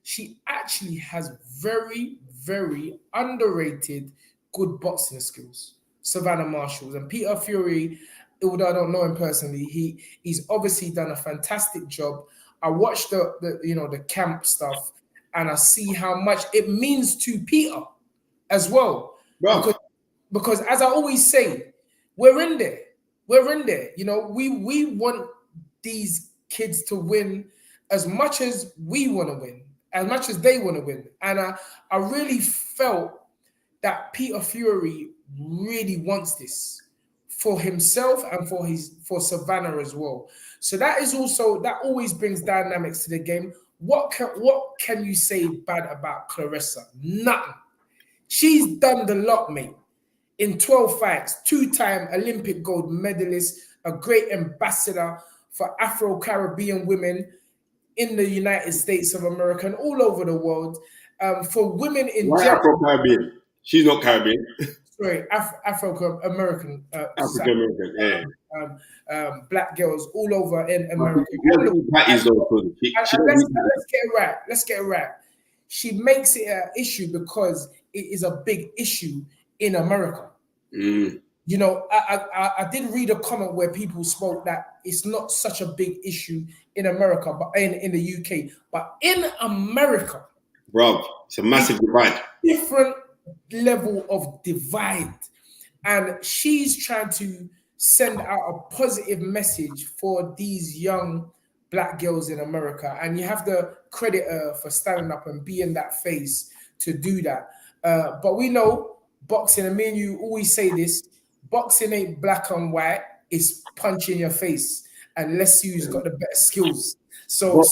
she actually has very, very underrated good boxing skills. Savannah Marshall and Peter Fury, although I don't know him personally, he's obviously done a fantastic job. I watched the camp stuff, and I see how much it means to Peter as well. Bro. Because as I always say, we're in there. We're in there. You know, we want these kids to win as much as we want to win, as much as they want to win. And I really felt that Peter Fury really wants this for himself and for Savannah as well. So that always brings dynamics to the game. What can you say bad about Claressa? Nothing. She's done the lot, mate. In 12 fights, 2-time Olympic gold medalist, a great ambassador for Afro-Caribbean women in the United States of America and all over the world. For women in general. Afro-Caribbean? She's not Caribbean. Sorry, Afro-American. African-American, yeah. Black girls all over in America. Let's get it right. Let's get it right. She makes it an issue because it is a big issue in America. Mm. You know, I did read a comment where people spoke that it's not such a big issue in America, but in the UK, but in America, bro, it's a massive divide. Different level of divide, and she's trying to send out a positive message for these young Black girls in America, and you have to credit her for standing up and being that face to do that. But we know boxing, and me and you always say this: boxing ain't black and white; it's punch in your face. Unless you've got the better skills. So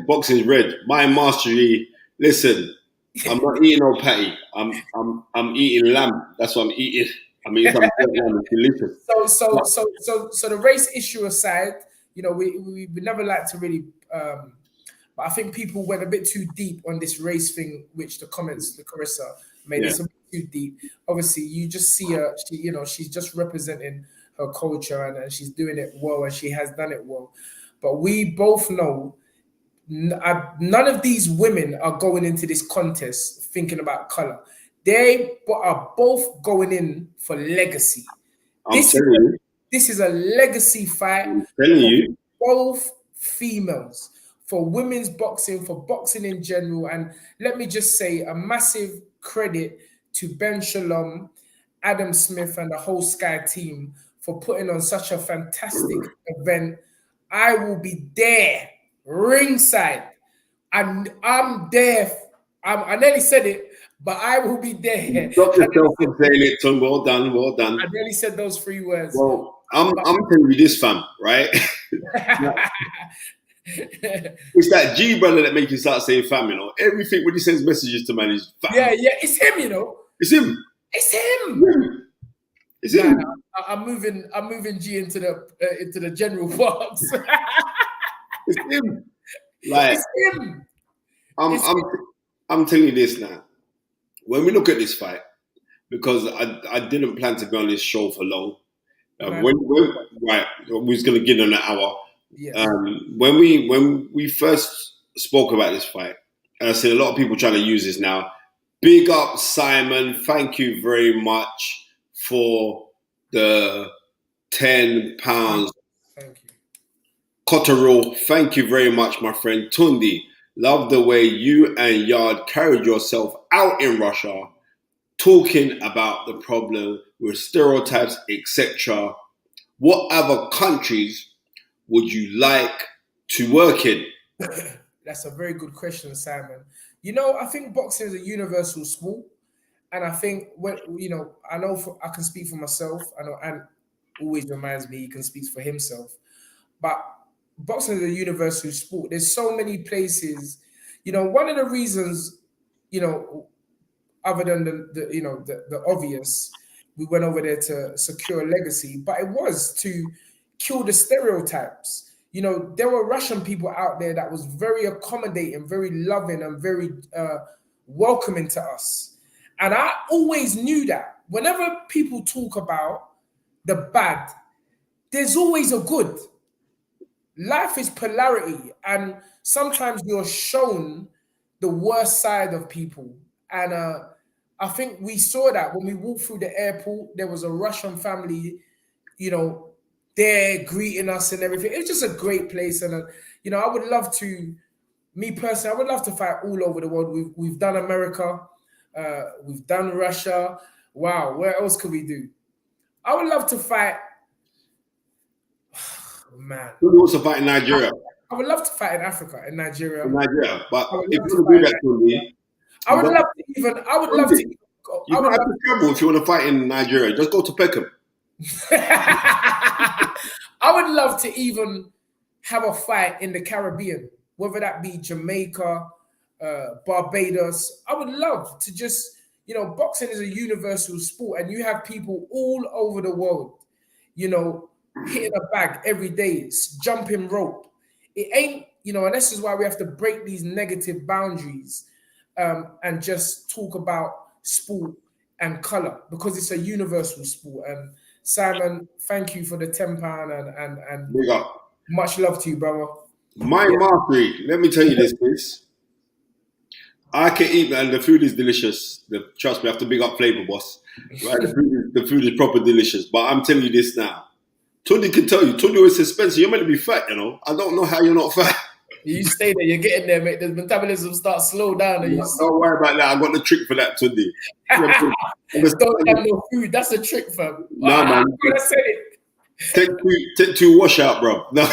boxing's red. My mastery. Listen, I'm not eating no patty. I'm eating lamb. That's what I'm eating. I'm eating some lamb. Delicious. So the race issue aside, you know, we never like to really. But I think people went a bit too deep on this race thing, which the Claressa made it a bit too deep. Obviously, you just see her. She's just representing her culture, and she's doing it well, and she has done it well. But we both know none of these women are going into this contest thinking about color. They are both going in for legacy. This is a legacy fight for both females, for women's boxing, for boxing in general. And let me just say a massive credit to Ben Shalom, Adam Smith, and the whole Sky team for putting on such a fantastic event. I will be there, ringside, and I'm there. I nearly said it, but I will be there. Stop yourself from saying it, Tom. Well done, well done. I nearly said those 3 words. Well, I'm telling you this, fam, right? It's that G brother that makes you start saying fam, you know. Everything when he sends messages to man is fam. Yeah, it's him, you know. It's him. It's him. It's him. Nah, I'm moving G into the general box. It's him. Like it's him. I'm telling you this now. When we look at this fight, because I didn't plan to be on this show for long. We was gonna get on an hour. Yeah. When we first spoke about this fight, and I see a lot of people trying to use this now. Big up, Simon. Thank you very much for the £10. Thank you. Cotterill, thank you very much, my friend. Tunde, love the way you and Yard carried yourself out in Russia, talking about the problem with stereotypes, etc. What other countries would you like to work in? That's a very good question, Simon. You know, I think boxing is a universal sport, and I think I know I can speak for myself. I know, and always reminds me he can speak for himself. But boxing is a universal sport. There's so many places. You know, one of the reasons, you know, other than the obvious, we went over there to secure a legacy, but it was to kill the stereotypes. You know, there were Russian people out there that was very accommodating, very loving, and very welcoming to us. And I always knew that whenever people talk about the bad, there's always a good. Life is polarity, and sometimes you're shown the worst side of people. And I think we saw that when we walked through the airport. There was a Russian family, you know, there greeting us and everything. It was just a great place, and you know, I would love to. Me personally, I would love to fight all over the world. We've done America, we've done Russia. Wow, where else could we do? I would love to fight. Man, Who wants to fight in Nigeria? I would love to fight in Africa, in Nigeria. In Nigeria, but I would if love you to want to do fight that, in Tunde, I would love to even. I would love to. you don't have to travel if you want to fight in Nigeria. Just go to Peckham. I would love to even have a fight in the Caribbean, whether that be Jamaica, Barbados. I would love to just, you know, boxing is a universal sport, and you have people all over the world, you know, hitting a bag every day, jumping rope. It ain't, you know, and this is why we have to break these negative boundaries and just talk about sport and color, because it's a universal sport. And Simon, thank you for the £10 and Big up. much love to you, brother. My mastery, let me tell you this, please. I can eat, and the food is delicious. Trust me, I have to big up Flavor Boss. Right? The food is proper delicious. But I'm telling you this now. Tunde can tell you. Tunde always says, Spencer, you're meant to be fat, you know. I don't know how you're not fat. You stay there, you're getting there, mate. The metabolism starts slow down. And Don't worry about that. I got the trick for that, Tunde. Don't have no food. That's a trick, fam. Nah, man. I said it. Take two wash out, bro. No.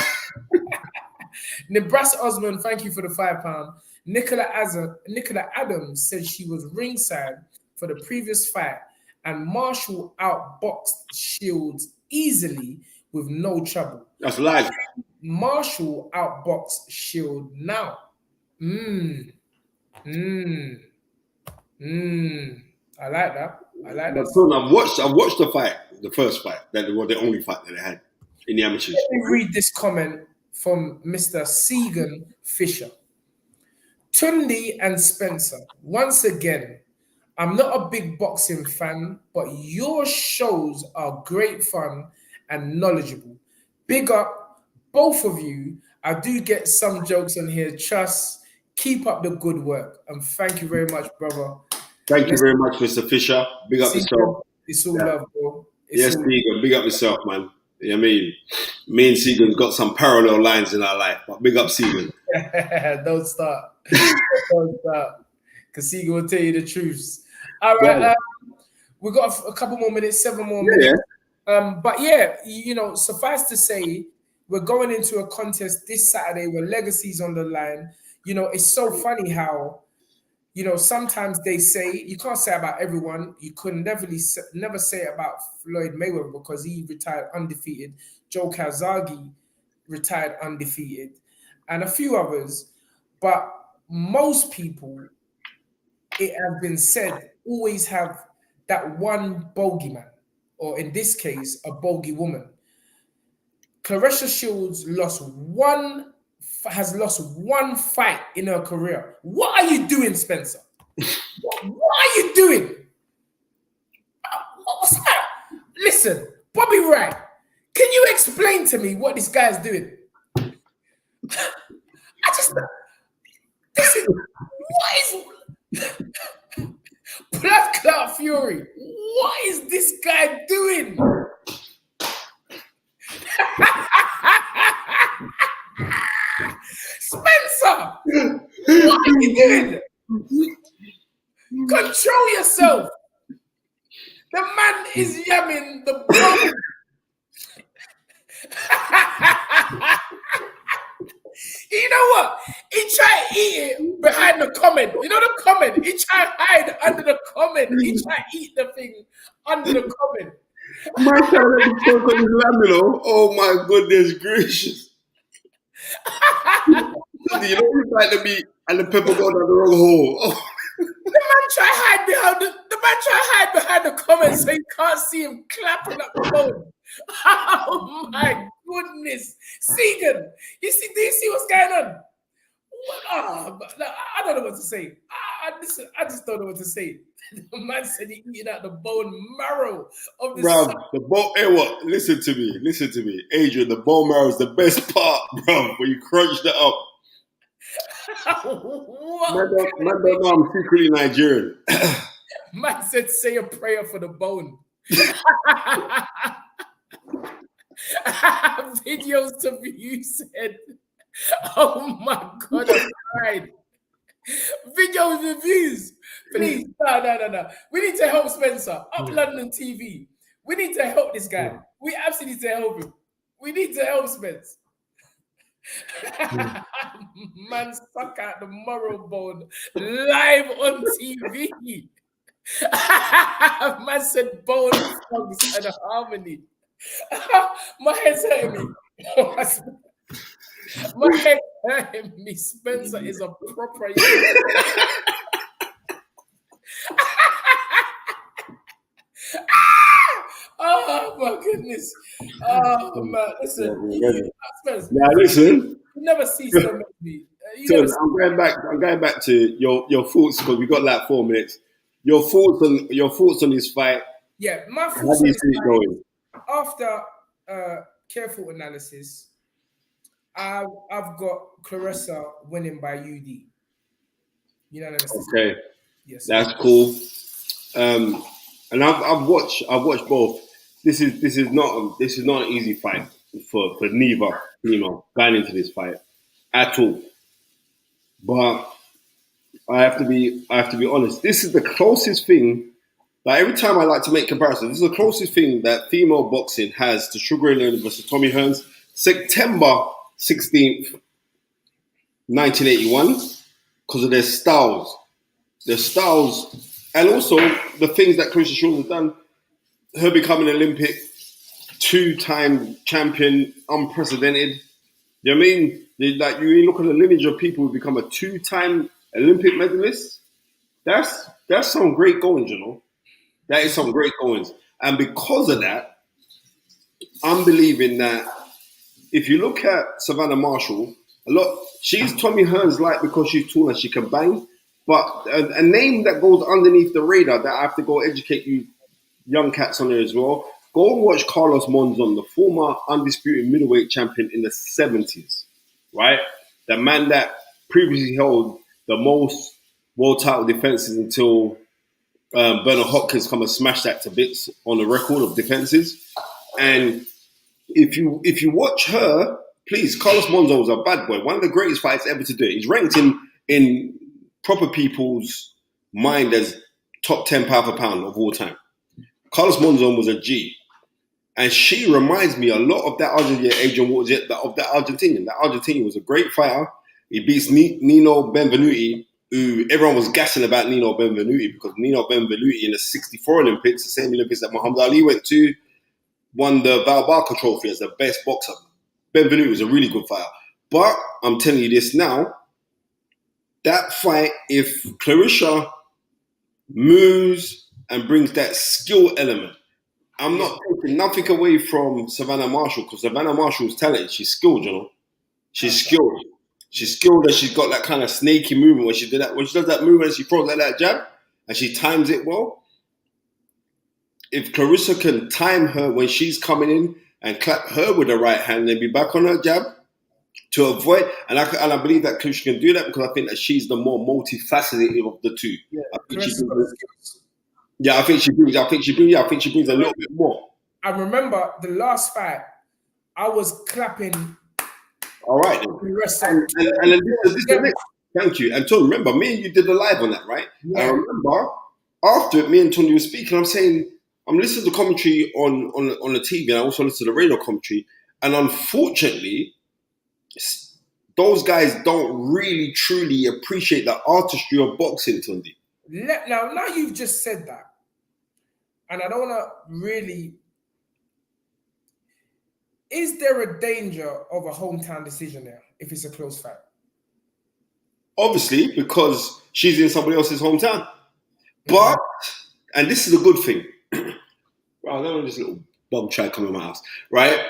Nebraska Osman, thank you for the £5. Nicola Adams said she was ringside for the previous fight, and Marshall outboxed Shields easily with no trouble. That's live. Marshall outboxed Shield now. I like that. I like that. Son, I've watched the fight, the first fight, that was the only fight that they had in the amateurs. Let me read this comment from Mr. Segan Fisher. Tunde and Spencer, once again, I'm not a big boxing fan, but your shows are great fun and knowledgeable. Big up, both of you. I do get some jokes on here. Trust, keep up the good work. And thank you very much, brother. Thank you very much, Mr. Fisher. Big up yourself. It's all love, bro. Yes, Segan. Big up yourself, man. You know what I mean? Me and Segan's got some parallel lines in our life, but big up Segan. Don't start. Don't start. Because Segan will tell you the truths. All right. We've got a couple more minutes, 7 more minutes. But yeah, you know, suffice to say, we're going into a contest this Saturday where legacy's on the line. You know, it's so funny how, you know, sometimes they say, you can't say about everyone. You could never say about Floyd Mayweather because he retired undefeated. Joe Calzaghe retired undefeated. And a few others. But most people, it has been said, always have that one bogeyman, or in this case, a bogey woman. Claressa Shields has lost one fight in her career. What are you doing, Spencer? What are you doing? What's that? Listen, Bobby Wright, can you explain to me what this guy's doing? Blood Clot Fury, what is this guy doing? Spencer, what are you doing? Control yourself. The man is yamming the bone. You know what? He tried to eat it behind the comment. You know the comment? He tried to hide under the comment. He tried to eat the thing under the comment. Man, trying to let me choke on his lamb, you know? Oh my goodness gracious. You know you like the meat and the pepper go down the wrong hole. Oh. The man try hide behind the comments so you can't see him clapping up the bone. Oh my goodness. Segan, do you see what's going on? I don't know what to say. I just don't know what to say. The man said he eating out the bone marrow of the the bone. Hey, what? Listen to me, Adrian. The bone marrow is the best part, bro. When you crunch that up. Man don't know I'm secretly Nigerian. Man said, say a prayer for the bone. Videos to view said, oh my God, I cried. Video reviews, please. No. We need to help Spencer. Up London TV. We need to help this guy. We absolutely need to help him. We need to help Spence. Man stuck out the marrow bone live on TV. Man said bone frogs and harmony. My head's hurting me. My head hurting me. Spencer is a proper. Oh my goodness. Oh man, listen. Now listen. You never cease to make me. I'm going back to your thoughts because we got like 4 minutes. Your thoughts on this fight. Yeah, my thoughts. How do you see it going? After careful analysis, I've got Claressa winning by UD. You know what I'm saying? Okay. Yes. That's cool. And I've watched both. This is not an easy fight for neither female going into this fight at all. But I have to be honest. This is the closest thing. Like every time I like to make comparisons, this is the closest thing that female boxing has to Sugar Ray Leonard versus Tommy Hearns, September 16th, 1981, because of their styles. And also the things that Claressa Shields has done, her becoming an Olympic, 2-time champion, unprecedented. You know what I mean? You look at the lineage of people who become a 2-time Olympic medalist. That's some great goings, you know. That is some great goings. And because of that, I'm believing that if you look at Savannah Marshall, she's Tommy Hearns like because she's tall and she can bang. But a name that goes underneath the radar that I have to go educate you young cats on there as well. Go and watch Carlos Monzon, the former undisputed middleweight champion in the 70s, right? The man that previously held the most world title defenses until Bernard Hopkins come and smash that to bits on the record of defenses. And if you watch her, please, Carlos Monzon was a bad boy. One of the greatest fights ever to do it. He's ranked in proper people's mind as top 10 pound for pound of all time. Carlos Monzon was a G. And she reminds me a lot of that Argentinian, Adrian, what was it? Of that Argentinian. That Argentinian was a great fighter. He beats Nino Benvenuti, who everyone was gassing about Nino Benvenuti because Nino Benvenuti in the 64 Olympics, the same Olympics that Muhammad Ali went to, won the Val Barker Trophy as the best boxer. Benvenuti was a really good fighter. But I'm telling you this now, that fight, if Claressa moves and brings that skill element, I'm not taking nothing away from Savannah Marshall because Savannah Marshall's talented. She's skilled, you know. She's skilled. She's skilled and she's got that kind of snaky movement when she does that movement and she throws that jab and she times it well. If Claressa can time her when she's coming in and clap her with the right hand and be back on her jab to avoid, and I believe that Claressa can do that because I think that she's the more multifaceted of the two. Yeah, I think she brings a little bit more. I remember the last fight, I was clapping. All right. And thank you. And Tony, remember, me and you did a live on that, right? Yeah. I remember after it, me and Tony were speaking, I'm saying, I'm listening to commentary on the TV and I also listen to the radio commentary. And unfortunately, those guys don't really truly appreciate the artistry of boxing, Tunde. Now you've just said that, and I don't want to really. Is there a danger of a hometown decision there if it's a close fight? Obviously, because she's in somebody else's hometown. But, and this is a good thing. Well, I don't know, this little bum try coming to my house, right?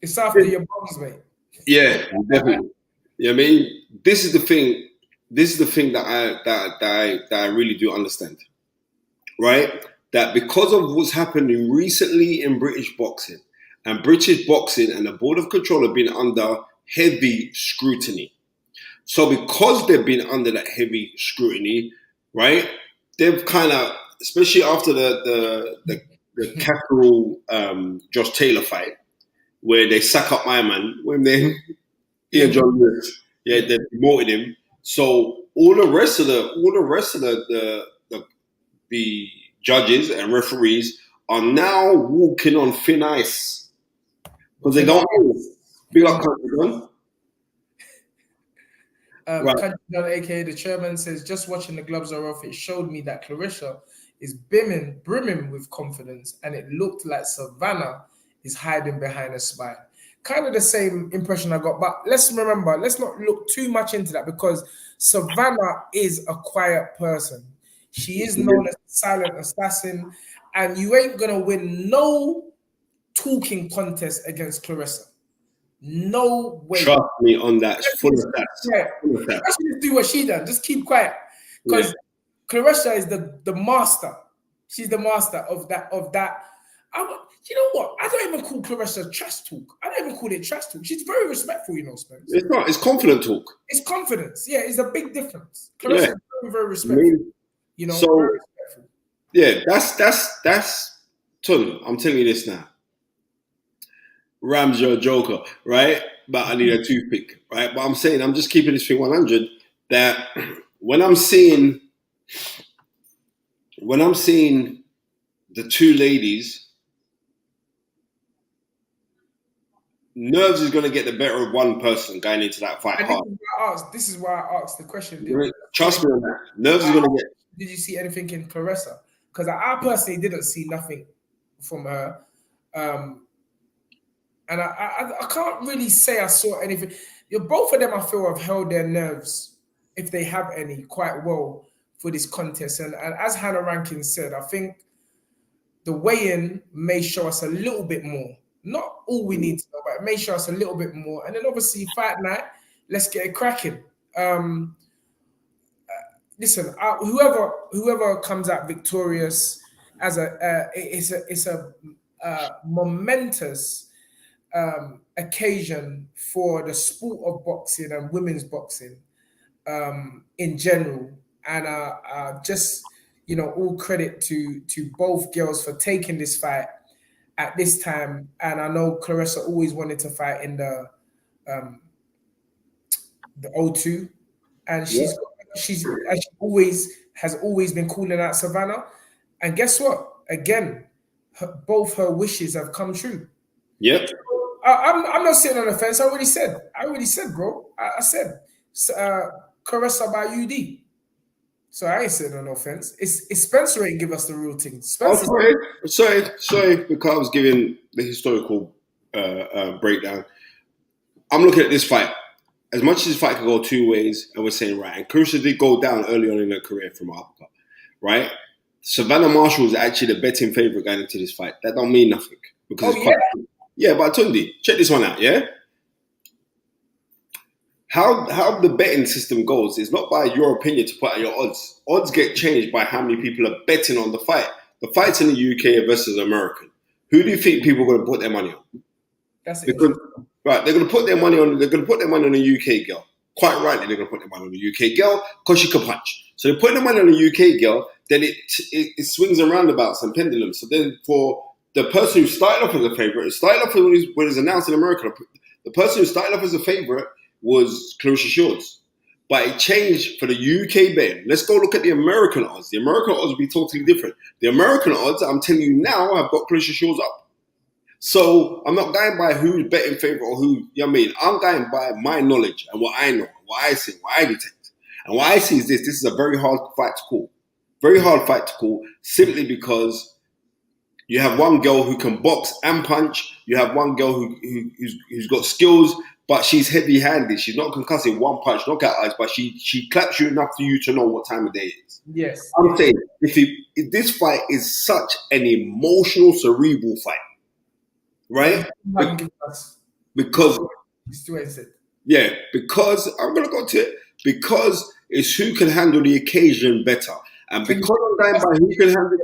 It's after your bums, mate. Yeah, definitely. You know what I mean? This is the thing. This is the thing that I really do understand, right? That because of what's happening recently in British boxing, and British boxing and the Board of Control have been under heavy scrutiny. So because they've been under that heavy scrutiny, right? They've kind of, especially after the Cackerel Josh Taylor fight, where they sack up my man when they Ian John Lewis, they demoted him. So all the rest of the judges and referees are now walking on thin ice. Because they don't big up Country John. Right. Country John, aka the chairman, says, just watching the gloves are off, it showed me that Claressa is brimming with confidence, and it looked like Savannah is hiding behind a spine. Kind of the same impression I got, but let's remember, let's not look too much into that because Savannah is a quiet person. She is known as a silent assassin, and you ain't gonna win no talking contest against Claressa. No way. Trust me on that. Full of that. Yeah. Just do what she done. Just keep quiet. Because Claressa is the master. She's the master of that. You know what? I don't even call Claressa trash talk. I don't even call it trash talk. She's very respectful, you know, Spence. It's not. It's confident talk. It's confidence. Yeah, it's a big difference. Claressa is very, very respectful. I mean, you know, so, very respectful. Yeah, that's Tun, I'm telling you this now. Ram's your joker, right? But I need a toothpick, right? But I'm saying, I'm just keeping this thing 100, that when I'm seeing the two ladies, nerves is going to get the better of one person going into that fight. This is why I asked the question. Trust me on that. Nerves is going to get... Did you see anything in Claressa? Because I personally didn't see nothing from her. And I can't really say I saw anything. Both of them, I feel, have held their nerves, if they have any, quite well for this contest. And as Hannah Rankin said, I think the weigh-in may show us a little bit more. Not all we need to know, but it may show us a little bit more. And then obviously fight night, let's get it cracking. Listen, whoever comes out victorious as it's a momentous occasion for the sport of boxing and women's boxing in general, and just, you know, all credit to both girls for taking this fight at this time. And I know Claressa always wanted to fight in the O2, and she has always been calling out Savannah, and guess what? Again, both her wishes have come true. Yep. I'm not sitting on the fence. I already said, bro. I said Claressa by UD. So I ain't sitting on no fence. It's Spencer ain't give us the real thing. Spencer. Sorry, because I was giving the historical breakdown. I'm looking at this fight. As much as this fight can go two ways, and we're saying, right, and Claressa did go down early on in her career from uppercut, right? Savannah Marshall is actually the betting favorite going into this fight. That don't mean nothing. Because yeah, but Tunde, check this one out, yeah? How the betting system goes is not by your opinion to put out your odds. Odds get changed by how many people are betting on the fight. The fight's in the UK versus American. Who do you think people are going to put their money on? They're going to put their money on. They're going to put their money on a UK girl. Quite rightly, they're going to put their money on a UK girl because she can punch. So they're putting their money on a UK girl. Then it swings and roundabouts and pendulums. So then for the person who started off as a favorite, when it was announced in America, the person who started off as a favorite was Claressa Shields. But it changed for the UK betting. Let's go look at the American odds. The American odds will be totally different. The American odds, I'm telling you now, have got Claressa Shields up. So I'm not going by who's betting favorite or who, you know what I mean? I'm going by my knowledge and what I know, what I see, what I detect. And what I see is this is a very hard fight to call. Very hard fight to call simply because you have one girl who can box and punch. You have one girl who's got skills, but she's heavy-handed. She's not concussive, one punch, knockout eyes, but she claps you enough for you to know what time of day it is. Yes. I'm saying if this fight is such an emotional, cerebral fight, right? Because yeah, because I'm gonna go to it because it's who can handle the occasion better, and because I'm going by who can handle it.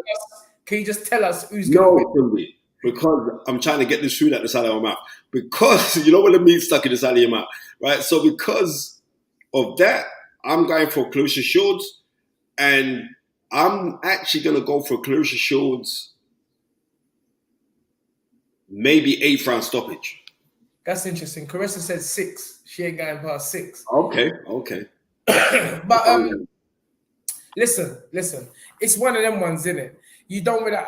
Can you just tell us who's going to win? Because I'm trying to get this food out the side of my mouth. Because you know when the meat's stuck in the side of your mouth, right? So because of that, I'm going for Claressa Shields, and I'm actually gonna go for Claressa Shields. Maybe 8th round stoppage. That's interesting. Claressa said 6. She ain't going past 6. Okay. But listen. It's one of them ones, isn't it? You don't really.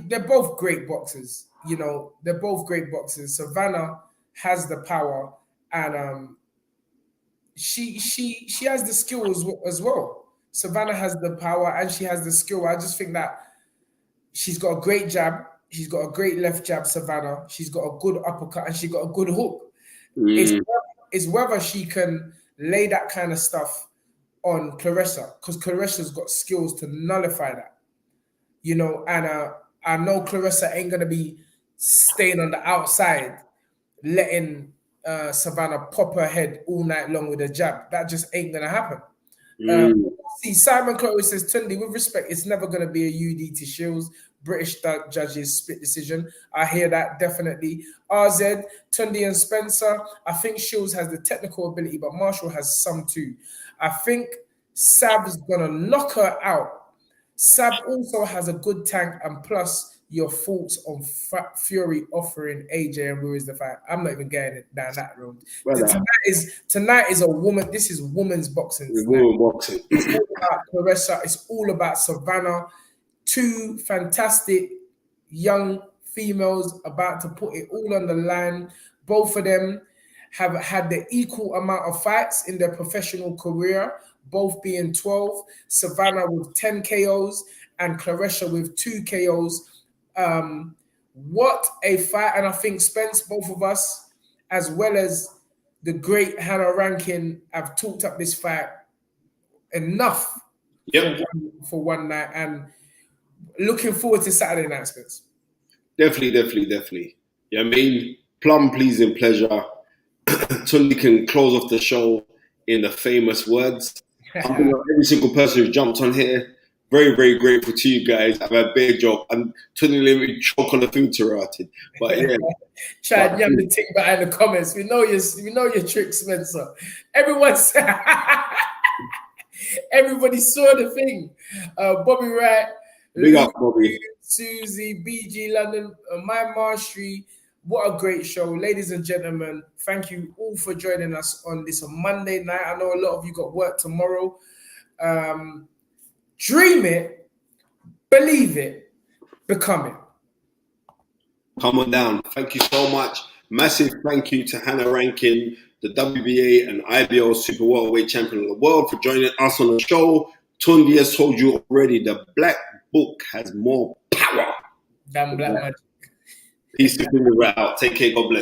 They're both great boxers. You know, they're both great boxers. Savannah has the power, and she has the skills as well. Savannah has the power and she has the skill. I just think that she's got a great jab. She's got a great left jab, Savannah. She's got a good uppercut and she's got a good hook. It's whether she can lay that kind of stuff on Claressa, because Claressa's got skills to nullify that. You know, and I know Claressa ain't going to be staying on the outside, letting Savannah pop her head all night long with a jab. That just ain't going to happen. See, Simon Chloe says, Tunde, with respect, it's never going to be a UD to Shields. British judges split decision. I hear that, definitely. RZ, Tunde and Spencer. I think Shields has the technical ability, but Marshall has some too. I think Sab's going to knock her out. Sab also has a good tank, and plus your thoughts on Fury offering AJ and Ruiz the fight. I'm not even getting down that road. Tonight is a woman. This is women's boxing. It's all about Claressa. It's all about Savannah. 2 fantastic young females about to put it all on the line. Both of them have had the equal amount of fights in their professional career, both being 12. Savannah with 10 KOs and Claressa with 2 KOs. What a fight. And I think Spence, both of us, as well as the great Hannah Rankin, have talked up this fight enough for one night, and looking forward to Saturday night, Spence. Definitely. Yeah, I mean, plum pleasing pleasure. Tunde can close off the show in the famous words. Every single person who jumped on here, very, very grateful to you guys. I've had a big joke. I'm Tunde let me choke on the food to but yeah. Try and yam the thing behind the comments. We know your trick, Spencer. Everybody saw the thing. Bobby Wright, big up, Bobby. Susie, BG London, my Mastery. What a great show. Ladies and gentlemen, thank you all for joining us on this Monday night. I know a lot of you got work tomorrow. Dream it, believe it, become it. Come on down. Thank you so much. Massive thank you to Hannah Rankin, the WBA and IBO Super Welterweight Champion of the World, for joining us on the show. Tunde has told you already, the Black Book has more power. Damn Black Magic. Peace and out. Take care. God bless.